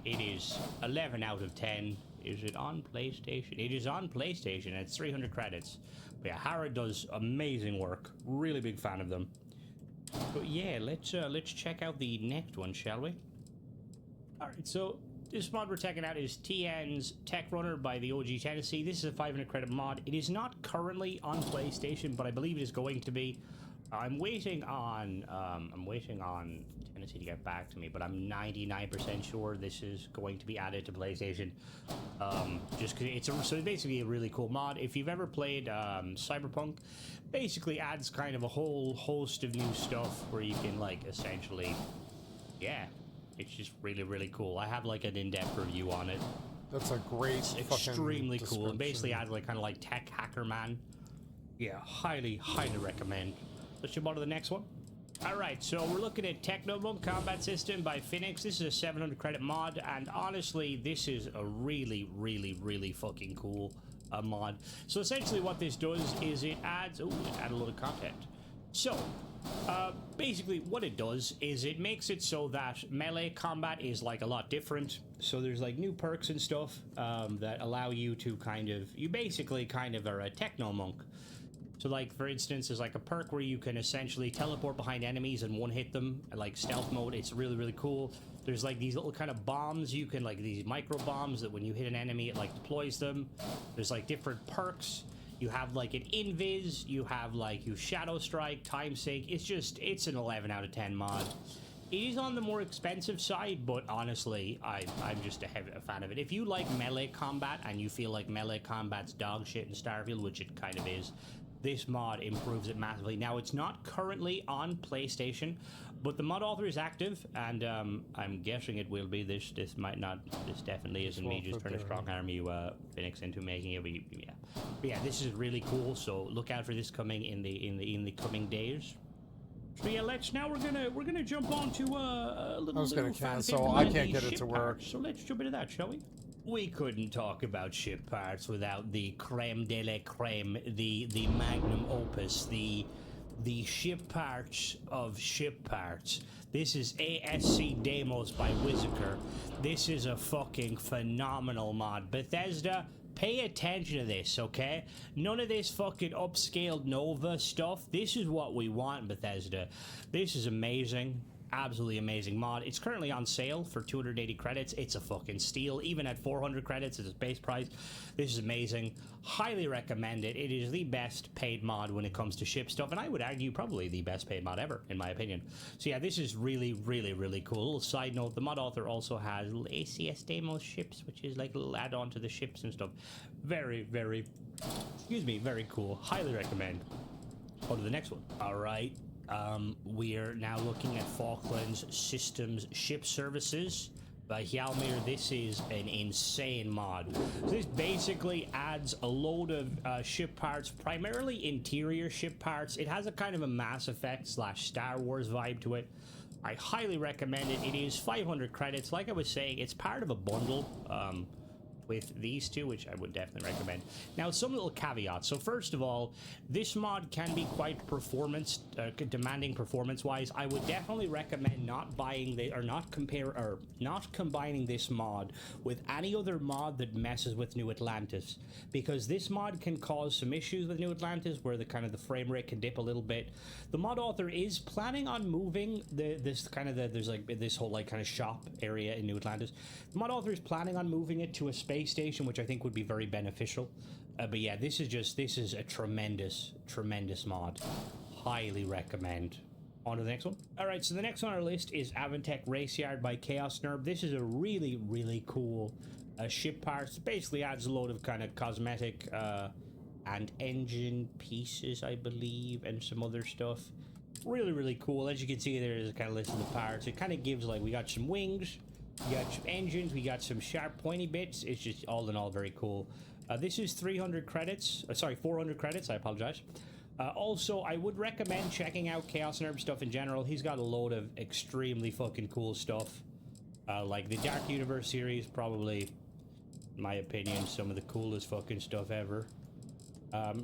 It is 11 out of 10. Is it on PlayStation? It is on PlayStation, and it's 300 credits. But yeah, Hara does amazing work. Really big fan of them. But yeah, let's check out the next one, shall we? Alright, so this mod we're checking out is TN's Tech Runner by the OG Tennessee. This is a 500 credit mod. It is not currently on PlayStation, but I believe it is going to be. I'm waiting on Tennessee to get back to me, but I'm 99% sure this is going to be added to PlayStation. Just because it's basically a really cool mod. If you've ever played Cyberpunk, basically adds kind of a whole host of new stuff where you can like essentially, yeah, it's just really cool. I have like an in-depth review on it. That's a great, it's extremely cool. And basically adds like kind of like Tech Hacker Man. Yeah, highly recommend. Let's jump on to the next one. Alright, so we're looking at Technobum Combat System by Phoenix. This is a 700 credit mod, and honestly, this is a really fucking cool mod. So essentially what this does is it adds... Ooh, it adds a lot of content. So, basically what it does is it makes it so that melee combat is like a lot different. So there's like new perks and stuff that allow you to kind of... You basically kind of are a techno monk. So like, for instance, there's like a perk where you can essentially teleport behind enemies and one-hit them, like stealth mode. It's really, really cool. There's like these little kind of bombs you can, like these micro bombs that when you hit an enemy, it like deploys them. There's like different perks. You have like an invis, you have like you shadow strike, time sink. It's just, it's an 11 out of 10 mod. It is on the more expensive side, but honestly, I'm just a fan of it. If you like melee combat and you feel like melee combat's dog shit in Starfield, which it kind of is, this mod improves it massively. Now, it's not currently on PlayStation, but the mod author is active, and I'm guessing it will be. This might not. This definitely isn't me just turning a strong arm you Phoenix into making it. But yeah, this is really cool. So look out for this coming in the coming days. So yeah, we're gonna jump on to a little. I was gonna cancel. I can't get it to work. So let's jump into that, shall we? We couldn't talk about ship parts without the creme de la creme, the magnum opus, the ship parts of ship parts. This is ASC Demos by Whizziker. This is a fucking phenomenal mod. Bethesda, pay attention to this, okay? None of this fucking upscaled Nova stuff. This is what we want, Bethesda. This is amazing. Absolutely amazing mod. It's currently on sale for 280 credits. It's a fucking steal. Even at 400 credits at its base price. This is amazing. Highly recommend it. It is the best paid mod when it comes to ship stuff, and I would argue probably the best paid mod ever, in my opinion. So yeah, this is really, really, really cool. Little side note, the mod author also has little ACS Demos ships, which is like a little add-on to the ships and stuff. Very, very, very cool. Highly recommend. On to the next one. All right. We're now looking at Falklands Systems Ship Services by Hjalmir. This is an insane mod. So this basically adds a load of ship parts, primarily interior ship parts. It has a kind of a Mass Effect / Star Wars vibe to it. I highly recommend it. It is 500 credits. Like I was saying, it's part of a bundle with these two, which I would definitely recommend. Now, some little caveats. So first of all, this mod can be quite demanding performance-wise. I would definitely recommend not buying not combining this mod with any other mod that messes with New Atlantis, because this mod can cause some issues with New Atlantis where the frame rate can dip a little bit. The mod author is planning on moving there's like this whole like kind of shop area in New Atlantis. The mod author is planning on moving it to a space station, which I think would be very beneficial. But yeah, this is a tremendous mod. Highly recommend. On to the next one. All right, so the next on our list is Avantech Raceyard by Chaos Nerb. This is a really, really cool ship parts. Basically adds a load of kind of cosmetic and engine pieces, I believe, and some other stuff. Really, really cool. As you can see, there's a kind of list of the parts. It kind of gives, like, we got some wings, we got some engines, we got some sharp pointy bits. It's just all in all very cool. This is 300 credits. 400 credits, I apologize. Also, I would recommend checking out Chaos Nerb stuff in general. He's got a load of extremely fucking cool stuff. Like the Dark Universe series, probably, in my opinion, some of the coolest fucking stuff ever.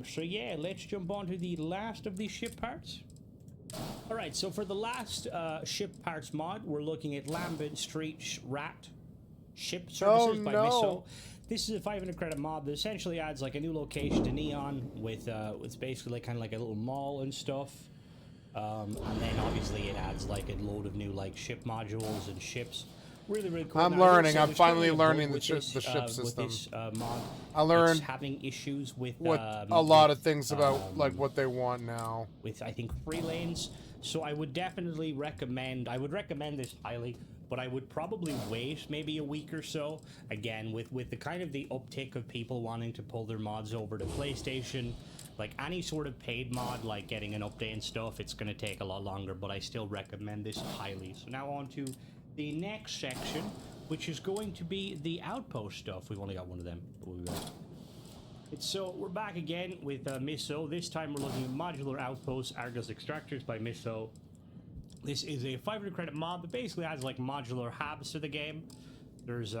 So yeah, let's jump on to the last of these ship parts. Alright, so for the last ship parts mod, we're looking at Lambent Street Rat Ship Services by Miso. This is a 500 credit mod that essentially adds like a new location to Neon with it's basically like, kind of like a little mall and stuff. And then obviously it adds like a load of new like ship modules and ships. Really, really cool. I'm learning. I'm finally learning the ship system. Mod. I learned having issues with a lot of things about like what they want now. With I think free lanes. So I would definitely recommend. I would recommend this highly, but I would probably wait maybe a week or so. Again, with the kind of the uptick of people wanting to pull their mods over to PlayStation. Like any sort of paid mod, like getting an update and stuff, it's going to take a lot longer, but I still recommend this highly. So now on to the next section, which is going to be the outpost stuff. We've only got one of them. So we're back again with Miso. This time we're looking at Modular Outposts Argus Extractors by Miso. This is a 500 credit mod that basically adds like modular hubs to the game. There's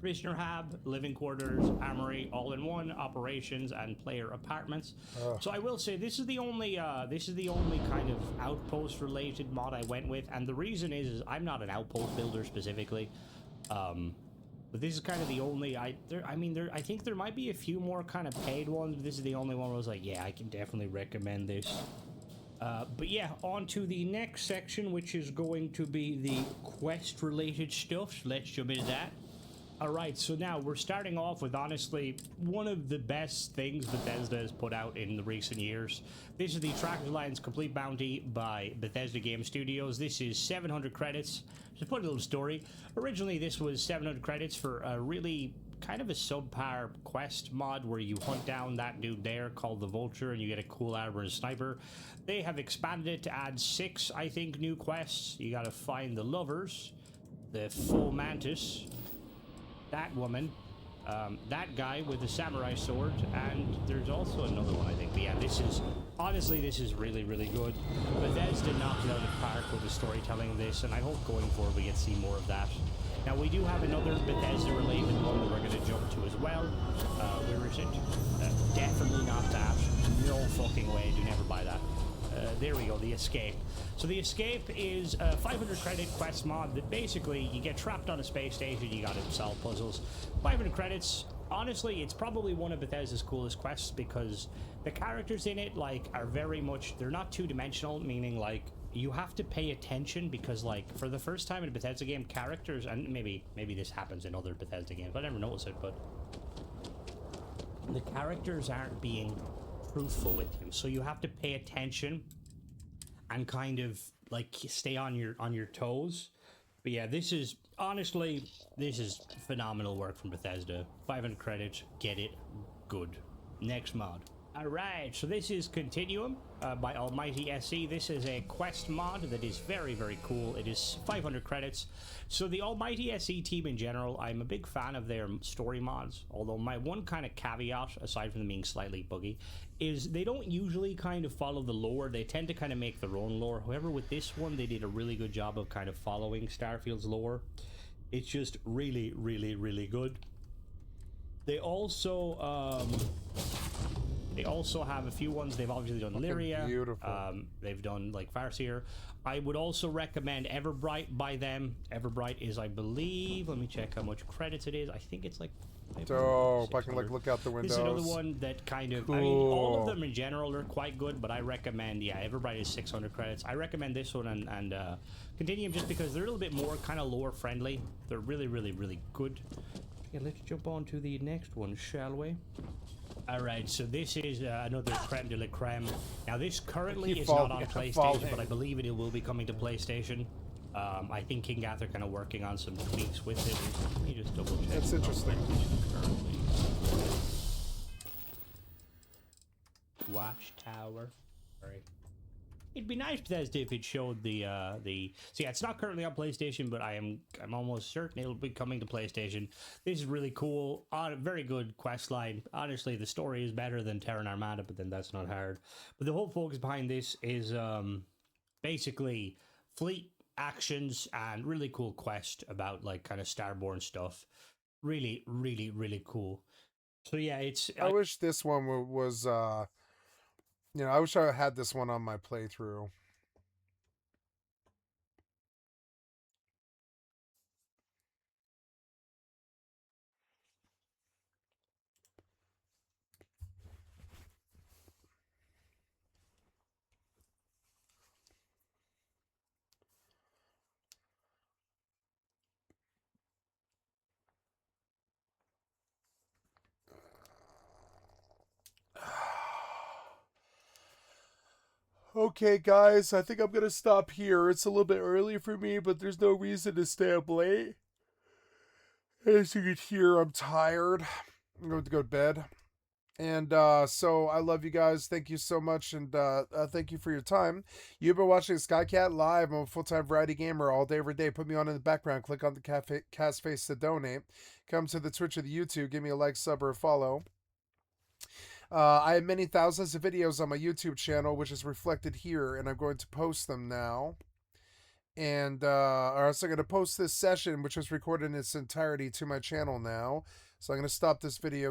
prisoner hab, living quarters, armory, all-in-one, operations, and player apartments. So I will say this is the only kind of outpost-related mod I went with, and the reason is I'm not an outpost builder specifically. But this is kind of the only I think there might be a few more kind of paid ones, but this is the only one where I was like, yeah, I can definitely recommend this. But yeah, on to the next section, which is going to be the quest-related stuff. So let's jump into that. Alright, so now we're starting off with, honestly, one of the best things Bethesda has put out in the recent years. This is the Trackers Alliance Complete Bounty by Bethesda Game Studios. This is 700 credits. Just put a little story. Originally, this was 700 credits for a really kind of a subpar quest mod where you hunt down that dude there called the Vulture and you get a cool armor and sniper. They have expanded it to add 6, I think, new quests. You gotta find the lovers, the full mantis, that woman, that guy with the samurai sword, and there's also another one, I think. But yeah, this is, honestly, this is really, really good. Bethesda knocked it out of the park with the storytelling of this, and I hope going forward we get to see more of that. Now, we do have another Bethesda-related one that we're going to jump to as well. Where is it? Definitely not that. No fucking way. Do never buy that. There we go, the Escape. So the Escape is a 500 credit quest mod that basically you get trapped on a space station, you gotta solve puzzles. 500 credits. Honestly, it's probably one of Bethesda's coolest quests because the characters in it, like, are very much, they're not two-dimensional, meaning, like, you have to pay attention because, like, for the first time in a Bethesda game, characters, and maybe this happens in other Bethesda games, I never noticed it, but the characters aren't being truthful with you, so you have to pay attention and kind of like stay on your toes. But yeah, this is honestly, this is phenomenal work from Bethesda. 500 credits, get it, good. Next mod. Alright, so this is Continuum by Almighty SE. This is a quest mod that is very, very cool. It is 500 credits. So the Almighty SE team in general, I'm a big fan of their story mods, although my one kind of caveat, aside from them being slightly buggy, is they don't usually kind of follow the lore. They tend to kind of make their own lore. However, with this one, they did a really good job of kind of following Starfield's lore. It's just really, really, really good. They also have a few ones. They've obviously done Lyria. Beautiful. They've done like Farseer. I would also recommend Everbright by them. Everbright is, I believe, let me check how much credits it is. I think it's like dope. I can like look out the windows. This is another one that kind of, cool. I mean, all of them in general are quite good, but I recommend, yeah, Everbright is 600 credits. I recommend this one and Continuum just because they're a little bit more kind of lore friendly. They're really, really, really good. Yeah, let's jump on to the next one, shall we? Alright, so this is another creme de la creme. Now this currently is not on PlayStation, but I believe it will be coming to PlayStation. I think King Gath are kind of working on some tweaks with it. Let me just double check. That's interesting. Watchtower. Sorry. It'd be nice, Bethesda, if it showed the so yeah, it's not currently on PlayStation, but I'm almost certain it'll be coming to PlayStation. This is really cool. Very good quest line. Honestly, the story is better than Terran Armada, but then that's not hard. But the whole focus behind this is basically fleet actions and really cool quest about like kind of Starborn stuff. Really, really, really cool. So yeah, it's. I wish this one was. You know, I wish I had this one on my playthrough. Okay, guys, I think I'm going to stop here. It's a little bit early for me, but there's no reason to stay up late. As you can hear, I'm tired. I'm going to go to bed. And so I love you guys. Thank you so much, and thank you for your time. You've been watching Skycat Live. I'm a full-time variety gamer all day, every day. Put me on in the background. Click on the cast face to donate. Come to the Twitch or the YouTube. Give me a like, sub, or a follow. I have many thousands of videos on my YouTube channel, which is reflected here, and I'm going to post them now. And or else I'm going to post this session, which was recorded in its entirety, to my channel now. So I'm going to stop this video